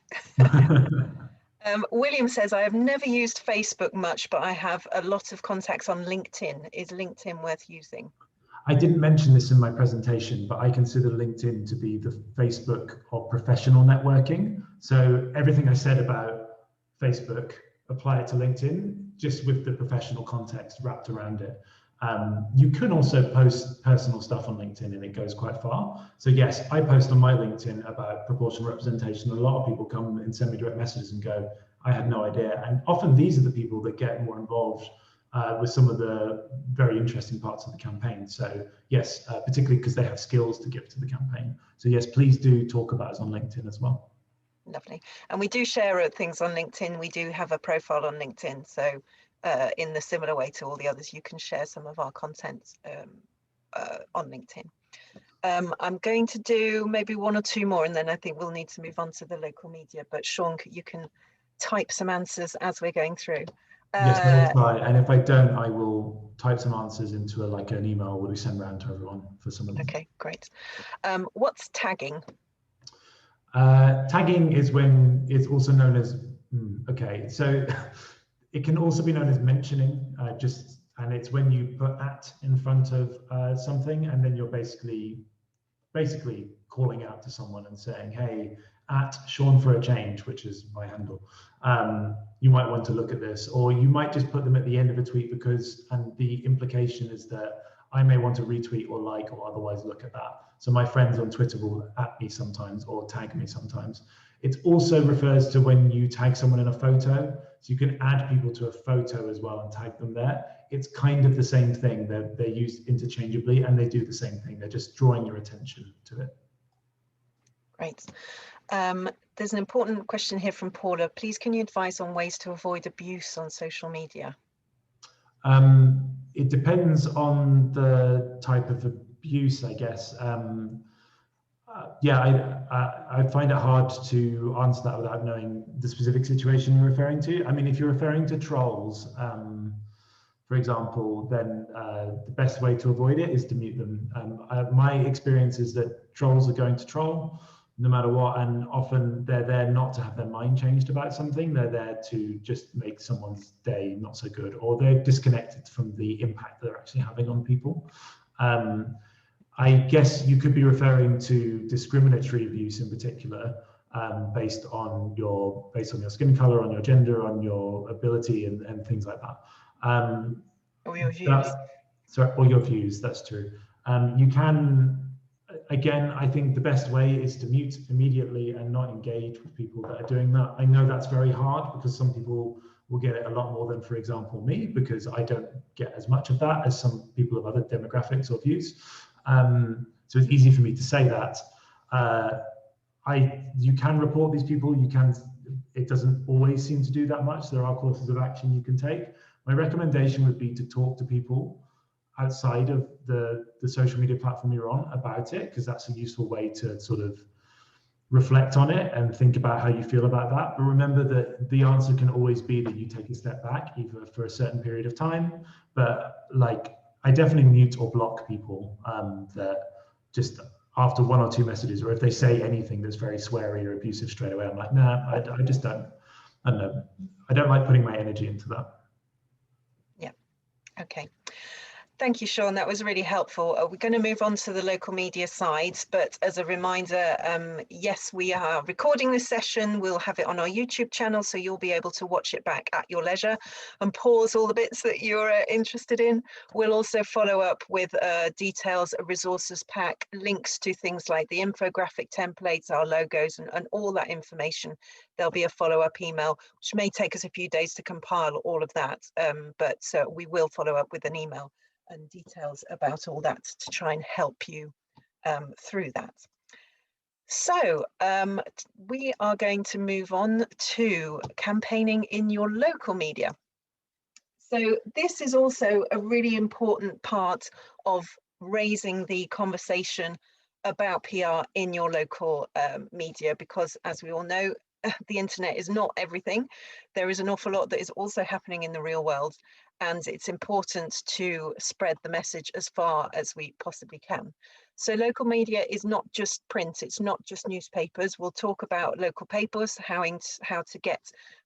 William says, I have never used Facebook much, but I have a lot of contacts on LinkedIn. Is LinkedIn worth using? I didn't mention this in my presentation, but I consider LinkedIn to be the Facebook of professional networking. So everything I said about Facebook, apply it to LinkedIn, just with the professional context wrapped around it. You can also post personal stuff on LinkedIn and it goes quite far. So yes, I post on my LinkedIn about proportional representation. A lot of people come and send me direct messages and go, I had no idea. And often these are the people that get more involved with some of the very interesting parts of the campaign. So yes, particularly because they have skills to give to the campaign. So yes, please do talk about us on LinkedIn as well. Lovely. And we do share things on LinkedIn. We do have a profile on LinkedIn. So in the similar way to all the others, you can share some of our content on LinkedIn. I'm going to do maybe 1 or 2 more, and then I think we'll need to move on to the local media. But Sean, you can type some answers as we're going through. Yes, I will try. And if I don't, I will type some answers into an email that we send around to everyone for some of them. Okay, great. What's tagging? Tagging is when it's also known as, okay, so it can also be known as mentioning, and it's when you put at in front of something, and then you're basically calling out to someone and saying, hey, at Sean for a change, which is my handle, you might want to look at this, or you might just put them at the end of a tweet and the implication is that I may want to retweet or like or otherwise look at that. So my friends on Twitter will at me sometimes or tag me sometimes. It also refers to when you tag someone in a photo. So you can add people to a photo as well and tag them there. It's kind of the same thing. They're used interchangeably and they do the same thing. They're just drawing your attention to it. Great. There's an important question here from Paula. Please, can you advise on ways to avoid abuse on social media? It depends on the type of abuse, I guess. Yeah, I find it hard to answer that without knowing the specific situation you're referring to. I mean, if you're referring to trolls, for example, then the best way to avoid it is to mute them. My experience is that trolls are going to troll no matter what, and often they're there not to have their mind changed about something. They're there to just make someone's day not so good, or they're disconnected from the impact they're actually having on people. I guess you could be referring to discriminatory abuse in particular, based on your skin color, on your gender, on your ability, and things like that. Or your views. Or your views. That's true. You can. Again, I think the best way is to mute immediately and not engage with people that are doing that. I know that's very hard because some people will get it a lot more than, for example, me, because I don't get as much of that as some people of other demographics or views. So it's easy for me to say that. You can report these people. It doesn't always seem to do that much. There are courses of action you can take. My recommendation would be to talk to people outside of the social media platform you're on about it, because that's a useful way to sort of reflect on it and think about how you feel about that. But remember that the answer can always be that you take a step back, either for a certain period of time. But like, I definitely mute or block people that just after 1 or 2 messages, or if they say anything that's very sweary or abusive straight away, I'm like, nah, I just don't. I don't know, I don't like putting my energy into that. Yeah, okay. Thank you, Sean. That was really helpful. We're going to move on to the local media side, but as a reminder, yes, we are recording this session. We'll have it on our YouTube channel, so you'll be able to watch it back at your leisure and pause all the bits that you're interested in. We'll also follow up with details, a resources pack, links to things like the infographic templates, our logos, and all that information. There'll be a follow-up email, which may take us a few days to compile all of that, but we will follow up with an email and details about all that to try and help you through that. So we are going to move on to campaigning in your local media. So this is also a really important part of raising the conversation about PR in your local media, because as we all know, the internet is not everything. There is an awful lot that is also happening in the real world, and it's important to spread the message as far as we possibly can. So local media is not just print, it's not just newspapers. We'll talk about local papers, how to get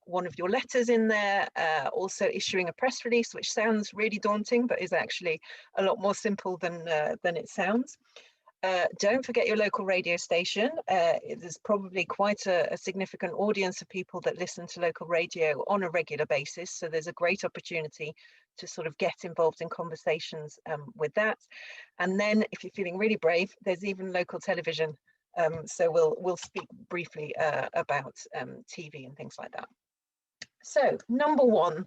one of your letters in there, also issuing a press release, which sounds really daunting, but is actually a lot more simple than it sounds. Don't forget your local radio station. There's probably quite a significant audience of people that listen to local radio on a regular basis. So there's a great opportunity to sort of get involved in conversations with that. And then if you're feeling really brave, there's even local television. So we'll speak briefly about TV and things like that. So number one,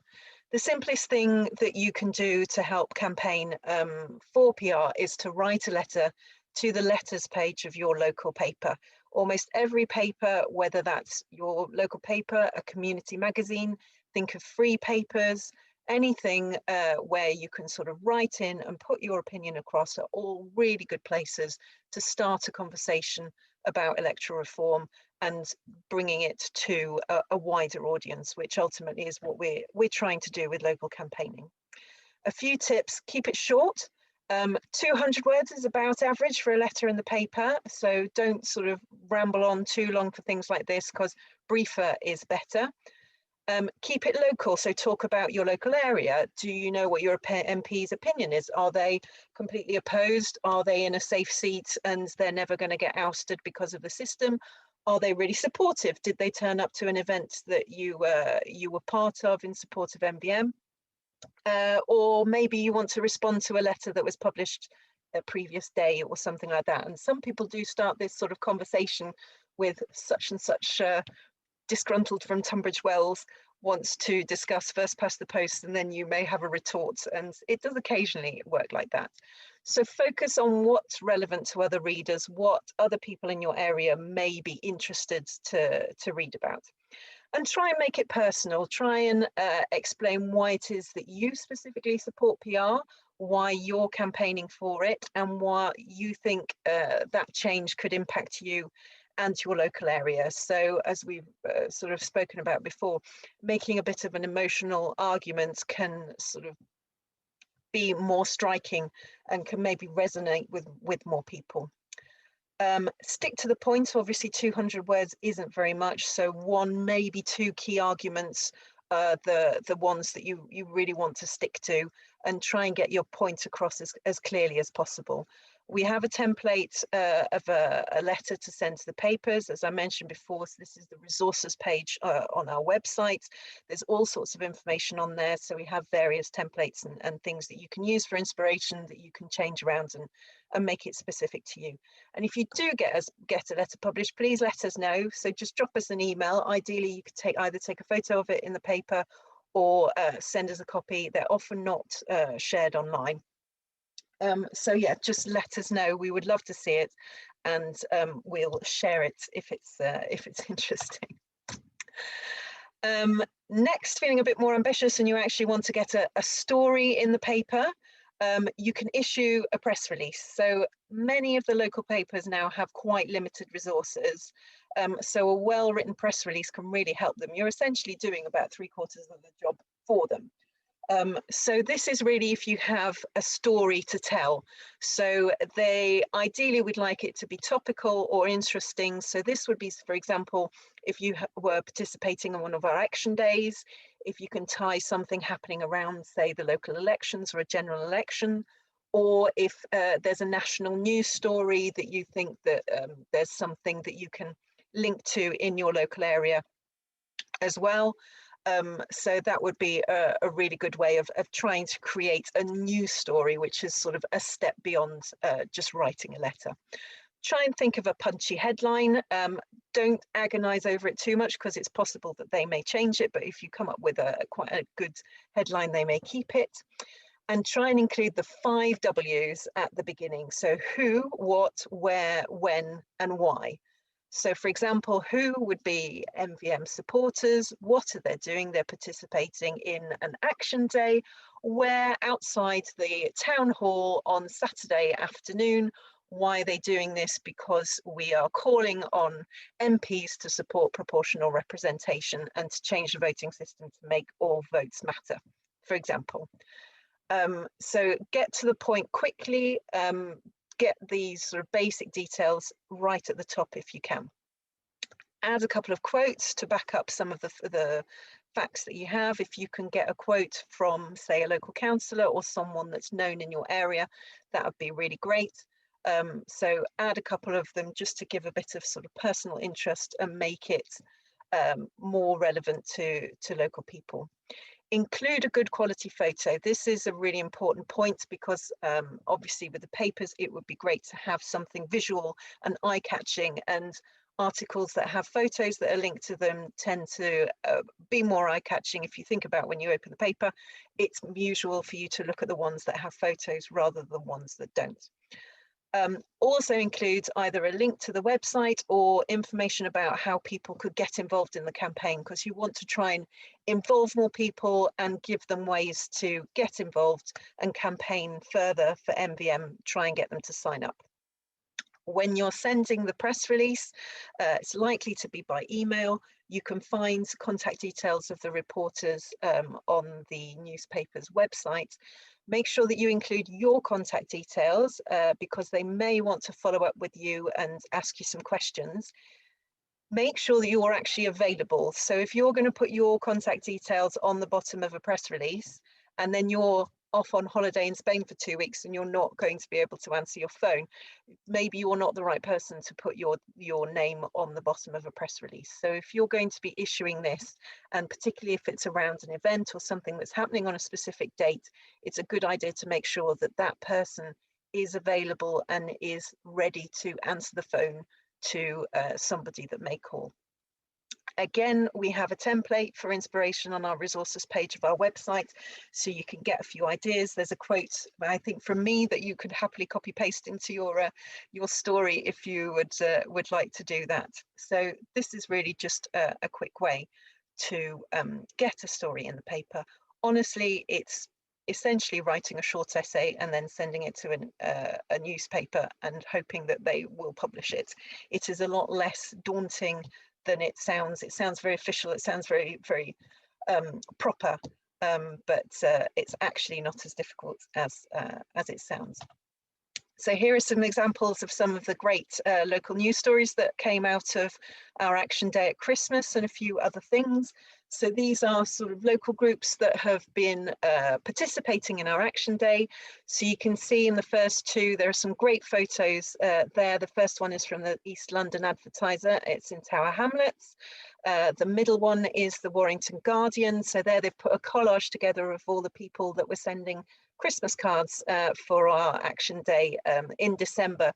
the simplest thing that you can do to help campaign for PR is to write a letter to the letters page of your local paper. Almost every paper, whether that's your local paper, a community magazine, think of free papers, anything where you can sort of write in and put your opinion across, are all really good places to start a conversation about electoral reform and bringing it to a wider audience, which ultimately is what we're trying to do with local campaigning. A few tips: keep it short. 200 words is about average for a letter in the paper, so don't sort of ramble on too long for things like this, because briefer is better. Keep it local, so talk about your local area. Do you know what your MP's opinion is? Are they completely opposed? Are they in a safe seat and they're never going to get ousted because of the system? Are they really supportive? Did they turn up to an event that you were part of in support of MBM? Or maybe you want to respond to a letter that was published a previous day or something like that. And some people do start this sort of conversation with such and such disgruntled from Tunbridge Wells wants to discuss first past the post, and then you may have a retort, and it does occasionally work like that. So focus on what's relevant to other readers, what other people in your area may be interested to read about. And try and make it personal. Try and explain why it is that you specifically support PR, why you're campaigning for it, and why you think that change could impact you and your local area. So as we've sort of spoken about before, making a bit of an emotional argument can sort of be more striking and can maybe resonate with more people. Stick to the point. Obviously 200 words isn't very much, so one, maybe two key arguments, the ones that you really want to stick to, and try and get your point across as clearly as possible. We have a template of a letter to send to the papers, as I mentioned before. So this is the resources page on our website. There's all sorts of information on there. So we have various templates and things that you can use for inspiration, that you can change around and make it specific to you. And if you do get a letter published, please let us know. So just drop us an email. Ideally, you could either take a photo of it in the paper or send us a copy. They're often not shared online. So yeah, just let us know. We would love to see it, and we'll share it if it's interesting. Next, feeling a bit more ambitious and you actually want to get a story in the paper, you can issue a press release. So many of the local papers now have quite limited resources. So a well-written press release can really help them. You're essentially doing about 3/4 of the job for them. So this is really if you have a story to tell. So they ideally would like it to be topical or interesting. So this would be, for example, if you were participating in one of our action days, if you can tie something happening around, say, the local elections or a general election, or if there's a national news story that you think that there's something that you can link to in your local area as well. So that would be a really good way of trying to create a news story, which is sort of a step beyond just writing a letter. Try and think of a punchy headline. Don't agonize over it too much because it's possible that they may change it, but if you come up with quite a good headline, they may keep it. And try and include the 5 W's at the beginning. So who, what, where, when, and why. So for example, who would be MVM supporters? What are they doing? They're participating in an action day where outside the town hall on Saturday afternoon. Why are they doing this? Because we are calling on MPs to support proportional representation and to change the voting system to make all votes matter, for example. So get to the point quickly, get these sort of basic details right at the top if you can. Add a couple of quotes to back up some of the facts that you have. If you can get a quote from, say, a local councillor or someone that's known in your area, that would be really great. So add a couple of them just to give a bit of sort of personal interest and make it more relevant to local people. Include a good quality photo. This is a really important point because obviously with the papers, it would be great to have something visual and eye-catching, and articles that have photos that are linked to them tend to be more eye-catching. If you think about when you open the paper, it's usual for you to look at the ones that have photos rather than the ones that don't. Also includes either a link to the website or information about how people could get involved in the campaign, because you want to try and involve more people and give them ways to get involved and campaign further for MVM, try and get them to sign up. When you're sending the press release, it's likely to be by email. You can find contact details of the reporters on the newspaper's website. Make sure that you include your contact details because they may want to follow up with you and ask you some questions. Make sure that you're actually available. So if you're going to put your contact details on the bottom of a press release and then you're off on holiday in Spain for 2 weeks and you're not going to be able to answer your phone, maybe you're not the right person to put your name on the bottom of a press release. So if you're going to be issuing this, and particularly if it's around an event or something that's happening on a specific date, it's a good idea to make sure that that person is available and is ready to answer the phone to somebody that may call. Again, we have a template for inspiration on our resources page of our website, so you can get a few ideas. There's a quote, I think, from me that you could happily copy paste into your story if you would like to do that. So this is really just a quick way to get a story in the paper. Honestly, it's essentially writing a short essay and then sending it to a newspaper and hoping that they will publish it. It is a lot less daunting than it sounds. It sounds very official. It sounds very, very proper, but it's actually not as difficult as it sounds. So here are some examples of some of the great local news stories that came out of our action day at Christmas and a few other things. So these are sort of local groups that have been participating in our action day. So you can see in the first two, there are some great photos there. The first one is from the East London Advertiser. It's in Tower Hamlets. The middle one is the Warrington Guardian. So there they've put a collage together of all the people that were sending Christmas cards for our action day in December.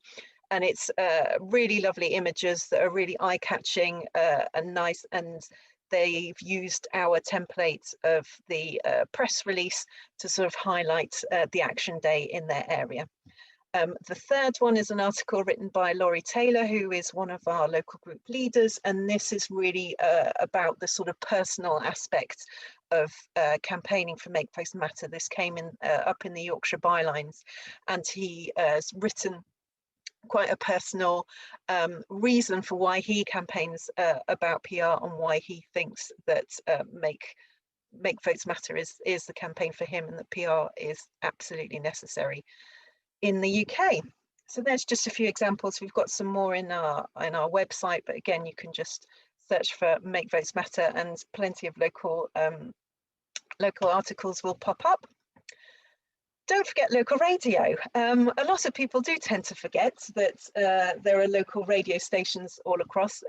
And it's really lovely images that are really eye-catching and nice, and they've used our template of the press release to sort of highlight the action day in their area. The third one is an article written by Laurie Taylor, who is one of our local group leaders, and this is really about the sort of personal aspect of campaigning for Make Votes Matter. This came in up in the Yorkshire bylines, and he has written quite a personal reason for why he campaigns about PR and why he thinks that Make Make Votes Matter is the campaign for him, and that PR is absolutely necessary in the UK. So there's just a few examples. We've got some more in our website, but again, you can just search for Make Votes Matter, and plenty of local articles will pop up. Don't forget local radio. A lot of people do tend to forget that there are local radio stations all across.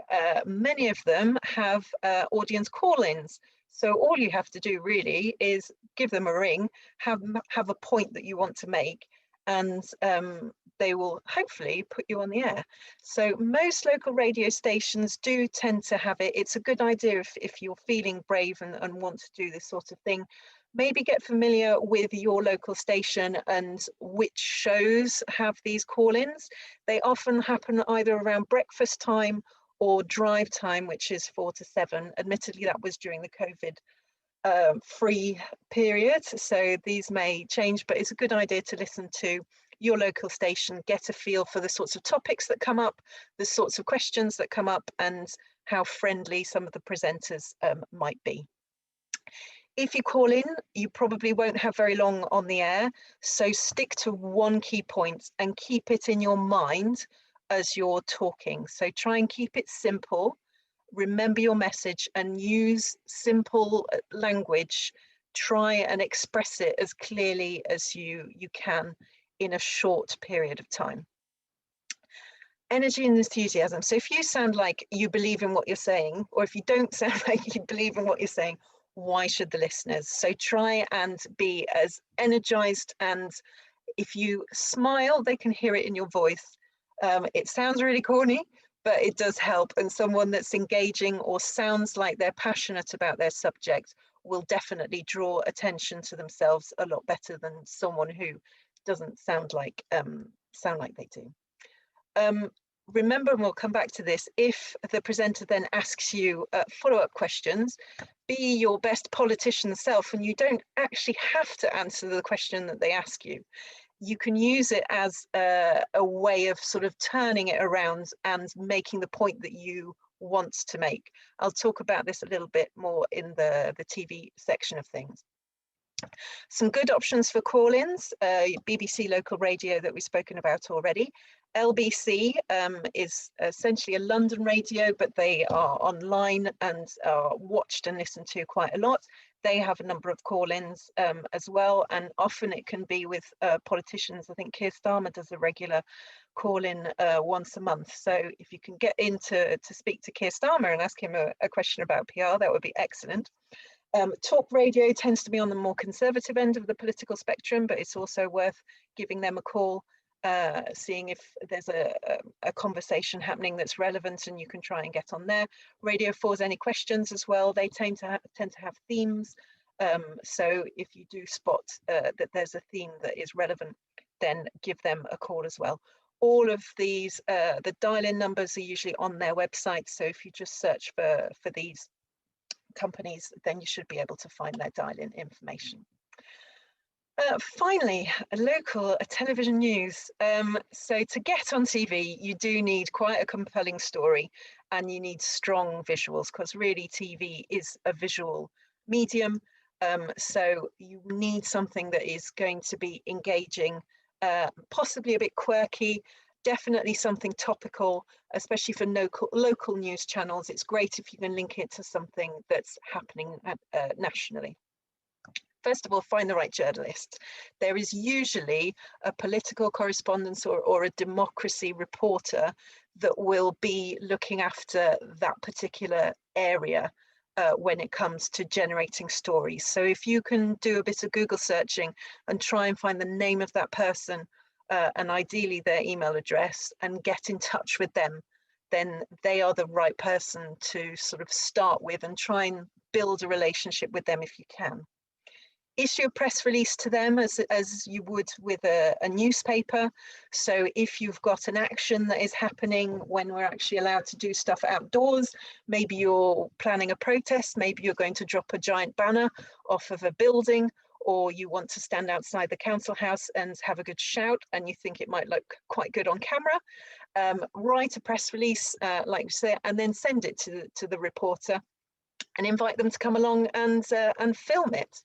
Many of them have audience call-ins. So all you have to do really is give them a ring, have a point that you want to make, and they will hopefully put you on the air. So most local radio stations do tend to have it. It's a good idea if you're feeling brave and want to do this sort of thing. Maybe get familiar with your local station and which shows have these call-ins. They often happen either around breakfast time or drive time, which is 4 to 7. Admittedly, that was during the COVID free period, so these may change, but it's a good idea to listen to your local station, get a feel for the sorts of topics that come up, the sorts of questions that come up, and how friendly some of the presenters might be. If you call in, you probably won't have very long on the air, so stick to one key point and keep it in your mind as you're talking. So try and keep it simple, remember your message, and use simple language. Try and express it as clearly as you can in a short period of time. Energy and enthusiasm. So if you sound like you believe in what you're saying, or if you don't sound like you believe in what you're saying, why should the listeners? So try and be as energized, and if you smile, they can hear it in your voice. It sounds really corny, but it does help. And someone that's engaging or sounds like they're passionate about their subject will definitely draw attention to themselves a lot better than someone who doesn't sound like they do. Remember, and we'll come back to this, if the presenter then asks you follow-up questions, be your best politician self, and you don't actually have to answer the question that they ask you. You can use it as a way of sort of turning it around and making the point that you want to make. I'll talk about this a little bit more in the TV section of things. Some good options for call-ins, BBC local radio that we've spoken about already. LBC is essentially a London radio, but they are online and are watched and listened to quite a lot. They have a number of call-ins as well, and often it can be with politicians. I think Keir Starmer does a regular call-in once a month. So if you can get in to speak to Keir Starmer and ask him a question about PR, that would be excellent. Talk radio tends to be on the more conservative end of the political spectrum, but it's also worth giving them a call, seeing if there's a conversation happening that's relevant, and you can try and get on there. Radio 4's Any Questions as well, they tend to have themes. So if you do spot that there's a theme that is relevant, then give them a call as well. All of these, the dial-in numbers are usually on their website, so if you just search for these companies, then you should be able to find their dial-in information. Finally, local television news. So to get on TV, you do need quite a compelling story, and you need strong visuals, because really TV is a visual medium. So you need something that is going to be engaging, possibly a bit quirky, definitely something topical, especially for local news channels. It's great if you can link it to something that's happening nationally. First of all, find the right journalist. There is usually a political correspondent or a democracy reporter that will be looking after that particular area when it comes to generating stories. So if you can do a bit of Google searching and try and find the name of that person, and ideally their email address, and get in touch with them, then they are the right person to sort of start with and try and build a relationship with them if you can. Issue a press release to them as you would with a newspaper. So if you've got an action that is happening when we're actually allowed to do stuff outdoors, maybe you're planning a protest, maybe you're going to drop a giant banner off of a building, or you want to stand outside the council house and have a good shout and you think it might look quite good on camera, write a press release, like we say, and then send it to the reporter. and invite them to come along and film it.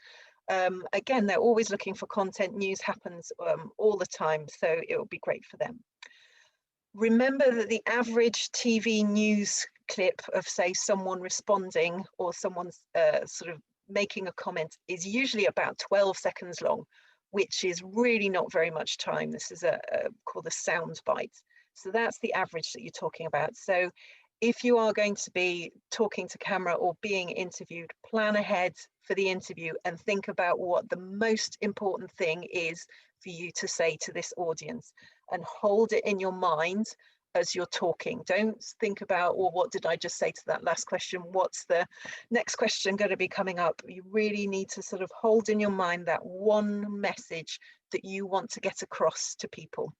Again, they're always looking for content. News happens all the time, so it will be great for them. Remember that the average TV news clip of, say, someone responding or someone's sort of making a comment is usually about 12 seconds long, which is really not very much time. This is called a sound bite. So that's the average that you're talking about. So if you are going to be talking to camera or being interviewed, plan ahead for the interview and think about what the most important thing is for you to say to this audience, and hold it in your mind as you're talking. Don't think about, well, what did I just say to that last question? What's the next question going to be coming up? You really need to sort of hold in your mind that one message that you want to get across to people.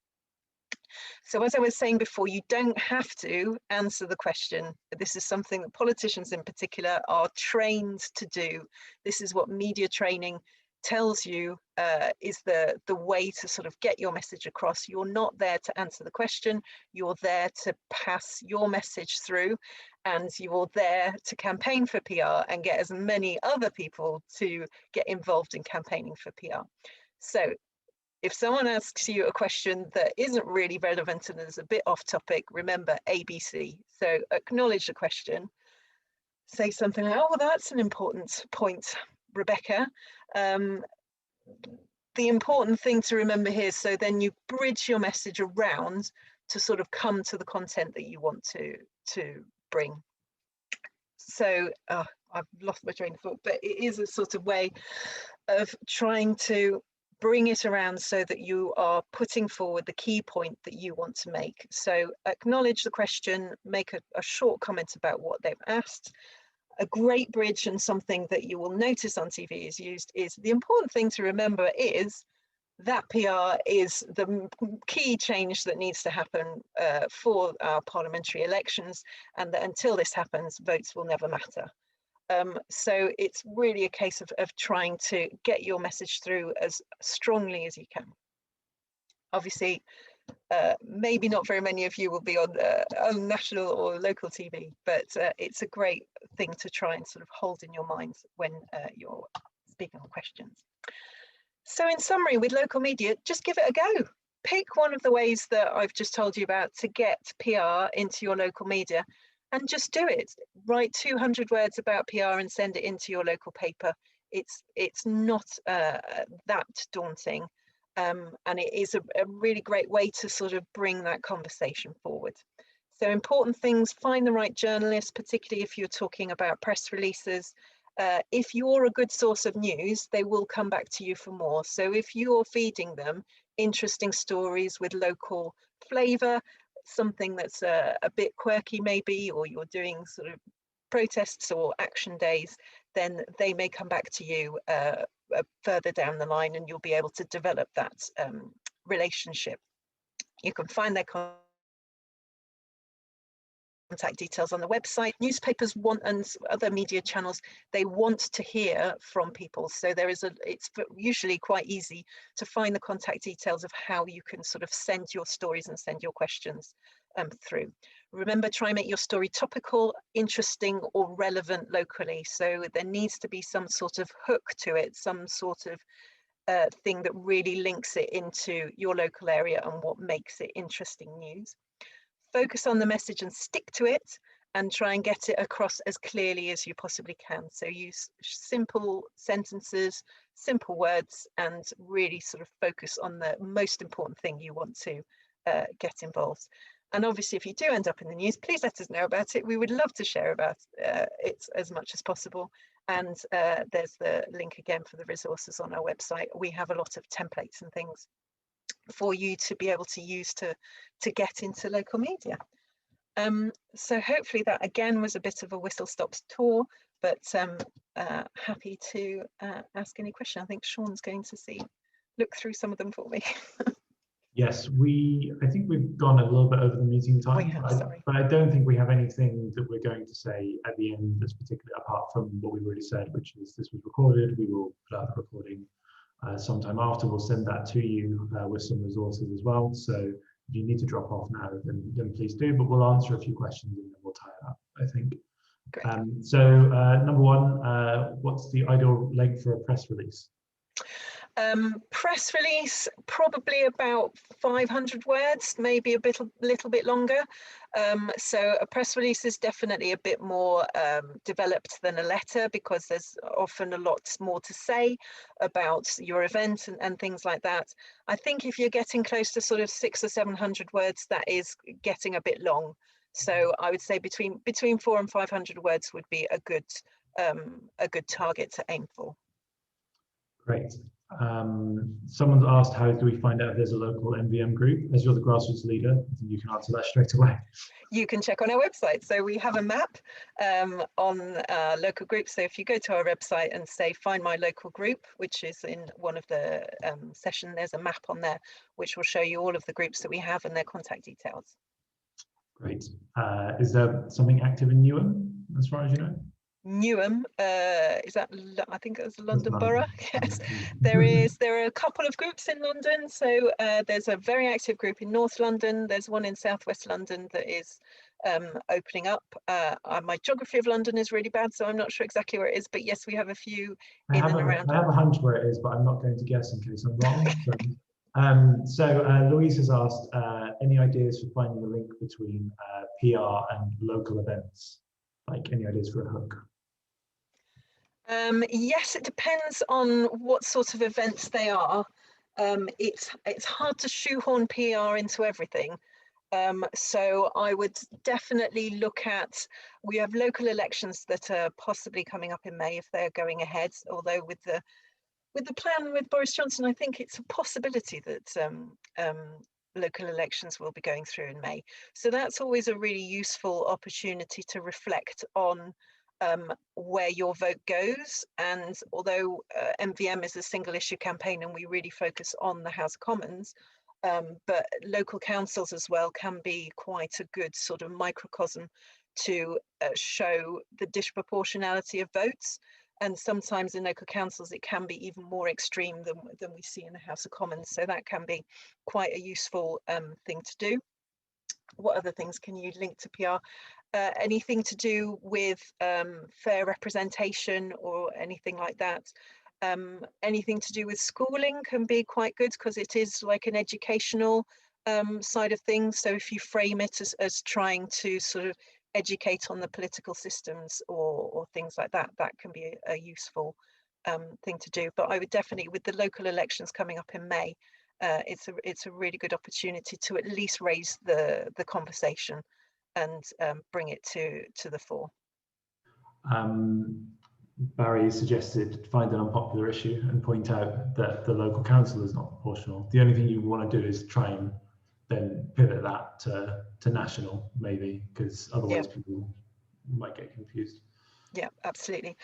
So as I was saying before, you don't have to answer the question. This is something that politicians in particular are trained to do. This is what media training tells you is the way to sort of get your message across. You're not there to answer the question. You're there to pass your message through, and you're there to campaign for PR and get as many other people to get involved in campaigning for PR. So if someone asks you a question that isn't really relevant and is a bit off topic, remember ABC. So acknowledge the question. Say something like, oh, well, that's an important point, Rebecca. The important thing to remember here, so then you bridge your message around to sort of come to the content that you want to bring. So I've lost my train of thought, but it is a sort of way of trying to bring it around so that you are putting forward the key point that you want to make. So acknowledge the question, make a short comment about what they've asked. A great bridge, and something that you will notice on TV is used, is the important thing to remember is that PR is the key change that needs to happen for our parliamentary elections, and that until this happens, votes will never matter. So it's really a case of trying to get your message through as strongly as you can. Obviously, maybe not very many of you will be on national or local TV, but it's a great thing to try and sort of hold in your mind when you're speaking on questions. So in summary, with local media, just give it a go. Pick one of the ways that I've just told you about to get PR into your local media, and just do it. Write 200 words about PR and send it into your local paper. It's not that daunting. And it is a really great way to sort of bring that conversation forward. So important things: find the right journalist, particularly if you're talking about press releases. If you're a good source of news, they will come back to you for more. So if you're feeding them interesting stories with local flavour, something that's a bit quirky maybe, or you're doing sort of protests or action days, then they may come back to you further down the line, and you'll be able to develop that relationship. You can find their contact details on the website. Newspapers want, and other media channels, they want to hear from people. So it's usually quite easy to find the contact details of how you can sort of send your stories and send your questions through. Remember, try and make your story topical, interesting, or relevant locally. So there needs to be some sort of hook to it, some sort of thing that really links it into your local area and what makes it interesting news. Focus on the message and stick to it, and try and get it across as clearly as you possibly can. So use simple sentences, simple words, and really sort of focus on the most important thing you want to get involved. And obviously, if you do end up in the news, please let us know about it. We would love to share about it as much as possible. And there's the link again for the resources on our website. We have a lot of templates and things for you to be able to use to get into local media. So hopefully that again was a bit of a whistle-stop tour, but happy to ask any question. I think Sean's going to look through some of them for me. Yes, I think we've gone a little bit over the meeting time. We have, sorry. But I don't think we have anything that we're going to say at the end that's particular, apart from what we've already said, which is this was recorded. We will put out the recording sometime after. We'll send that to you with some resources as well. So if you need to drop off now, then please do. But we'll answer a few questions and then we'll tie it up, I think. Great. Number one, what's the ideal length for a press release? Press release, probably about 500 words, maybe little bit longer. So a press release is definitely a bit more developed than a letter, because there's often a lot more to say about your event and things like that. I think if you're getting close to sort of 600 or 700 words, that is getting a bit long. So I would say between 400 and 500 words would be a good target to aim for. Great. Someone's asked, how do we find out if there's a local MVM group? As you're the grassroots leader, I think you can answer that straight away. You can check on our website. So we have a map on local groups. So if you go to our website and say, find my local group, which is in one of the session, there's a map on there, which will show you all of the groups that we have and their contact details. Great. Is there something active in Newham, as far as you know? Newham, is that, I think it was London Borough. Yes, there are a couple of groups in London. So there's a very active group in North London. There's one in Southwest London that is opening up. My geography of London is really bad, so I'm not sure exactly where it is, but yes, we have a few in and around. I have a hunch where it is, but I'm not going to guess in case I'm wrong. Louise has asked, any ideas for finding the link between PR and local events? Like, any ideas for a hook? Yes, it depends on what sort of events they are. It's hard to shoehorn PR into everything. So I would definitely look at, we have local elections that are possibly coming up in May if they're going ahead, although with the plan with Boris Johnson, I think it's a possibility that local elections will be going through in May. So that's always a really useful opportunity to reflect on where your vote goes. And although MVM is a single issue campaign and we really focus on the House of Commons, but local councils as well can be quite a good sort of microcosm to show the disproportionality of votes. And sometimes in local councils, it can be even more extreme than we see in the House of Commons. So that can be quite a useful thing to do. What other things can you link to PR? Anything to do with fair representation or anything like that. Anything to do with schooling can be quite good, because it is like an educational side of things. So if you frame it as trying to sort of educate on the political systems or things like that, that can be a useful thing to do. But I would definitely, with the local elections coming up in May, it's a really good opportunity to at least raise the conversation and bring it to the fore. Barry suggested find an unpopular issue and point out that the local council is not proportional. The only thing you want to do is try and then pivot that to national, maybe, because otherwise people might get confused. Yeah, absolutely.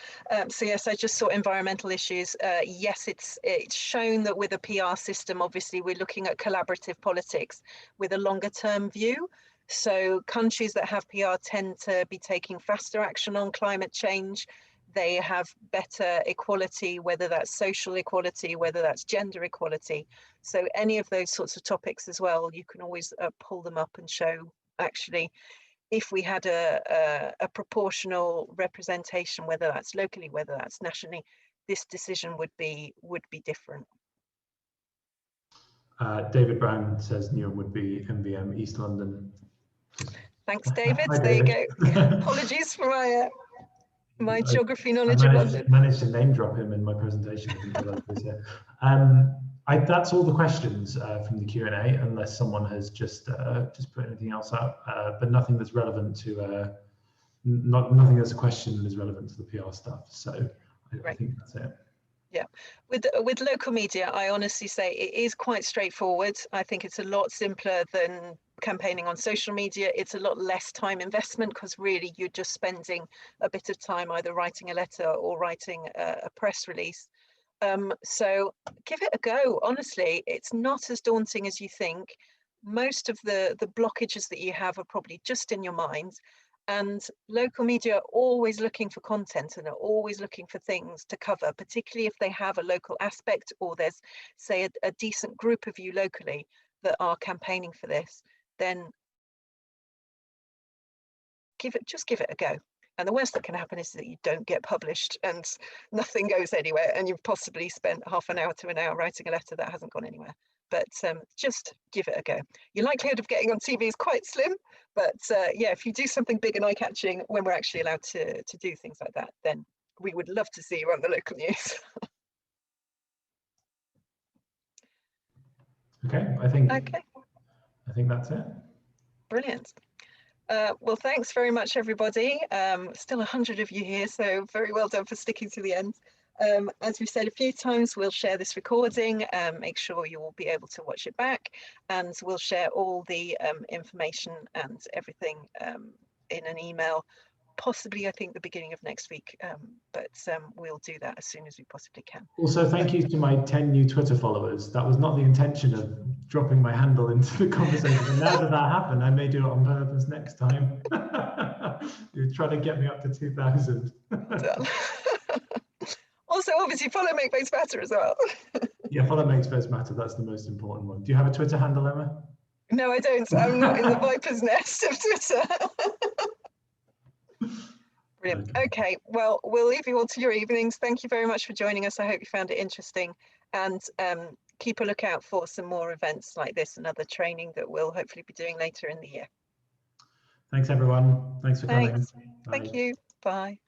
So yes, I just saw environmental issues. Yes, it's shown that with a PR system, obviously we're looking at collaborative politics with a longer term view. So countries that have PR tend to be taking faster action on climate change. They have better equality, whether that's social equality, whether that's gender equality. So any of those sorts of topics as well, you can always pull them up and show, actually, if we had a proportional representation, whether that's locally, whether that's nationally, this decision would be different. David Brown says Newham would be MVM East London. Thanks, David. There you go. Apologies for my geography knowledge of London. Managed to name drop him in my presentation. That's all the questions from the Q&A, unless someone has just put anything else up, but nothing that's relevant to nothing that's a question that is relevant to the PR stuff. So I think that's it. Yeah, with local media, I honestly say it is quite straightforward. I think it's a lot simpler than campaigning on social media. It's a lot less time investment, because really you're just spending a bit of time either writing a letter or writing a press release. So give it a go. Honestly, it's not as daunting as you think. Most of the blockages that you have are probably just in your mind. And local media are always looking for content and are always looking for things to cover, particularly if they have a local aspect, or there's, say, a decent group of you locally that are campaigning for this, then just give it a go. And the worst that can happen is that you don't get published and nothing goes anywhere, and you've possibly spent half an hour to an hour writing a letter that hasn't gone anywhere. But just give it a go. Your likelihood of getting on TV is quite slim, but yeah, if you do something big and eye-catching when we're actually allowed to do things like that, then we would love to see you on the local news. Okay, I think that's it. Brilliant. Well, thanks very much, everybody. Still 100 of you here, so very well done for sticking to the end. As we've said a few times, we'll share this recording, make sure you will be able to watch it back, and we'll share all the information and everything in an email, possibly I think the beginning of next week, but we'll do that as soon as we possibly can. Also, thank you to my 10 new Twitter followers. That was not the intention of dropping my handle into the conversation, but now that happened, I may do it on purpose next time. You're trying to get me up to 2,000. Also, obviously, follow Make Votes Matter as well. Yeah, follow Make Votes Matter. That's the most important one. Do you have a Twitter handle, Emma? No, I don't. I'm not in the viper's nest of Twitter. Brilliant. Okay, well, we'll leave you all to your evenings. Thank you very much for joining us. I hope you found it interesting, and keep a lookout for some more events like this and other training that we'll hopefully be doing later in the year. Thanks, everyone. Thanks for coming. Thank you. Bye.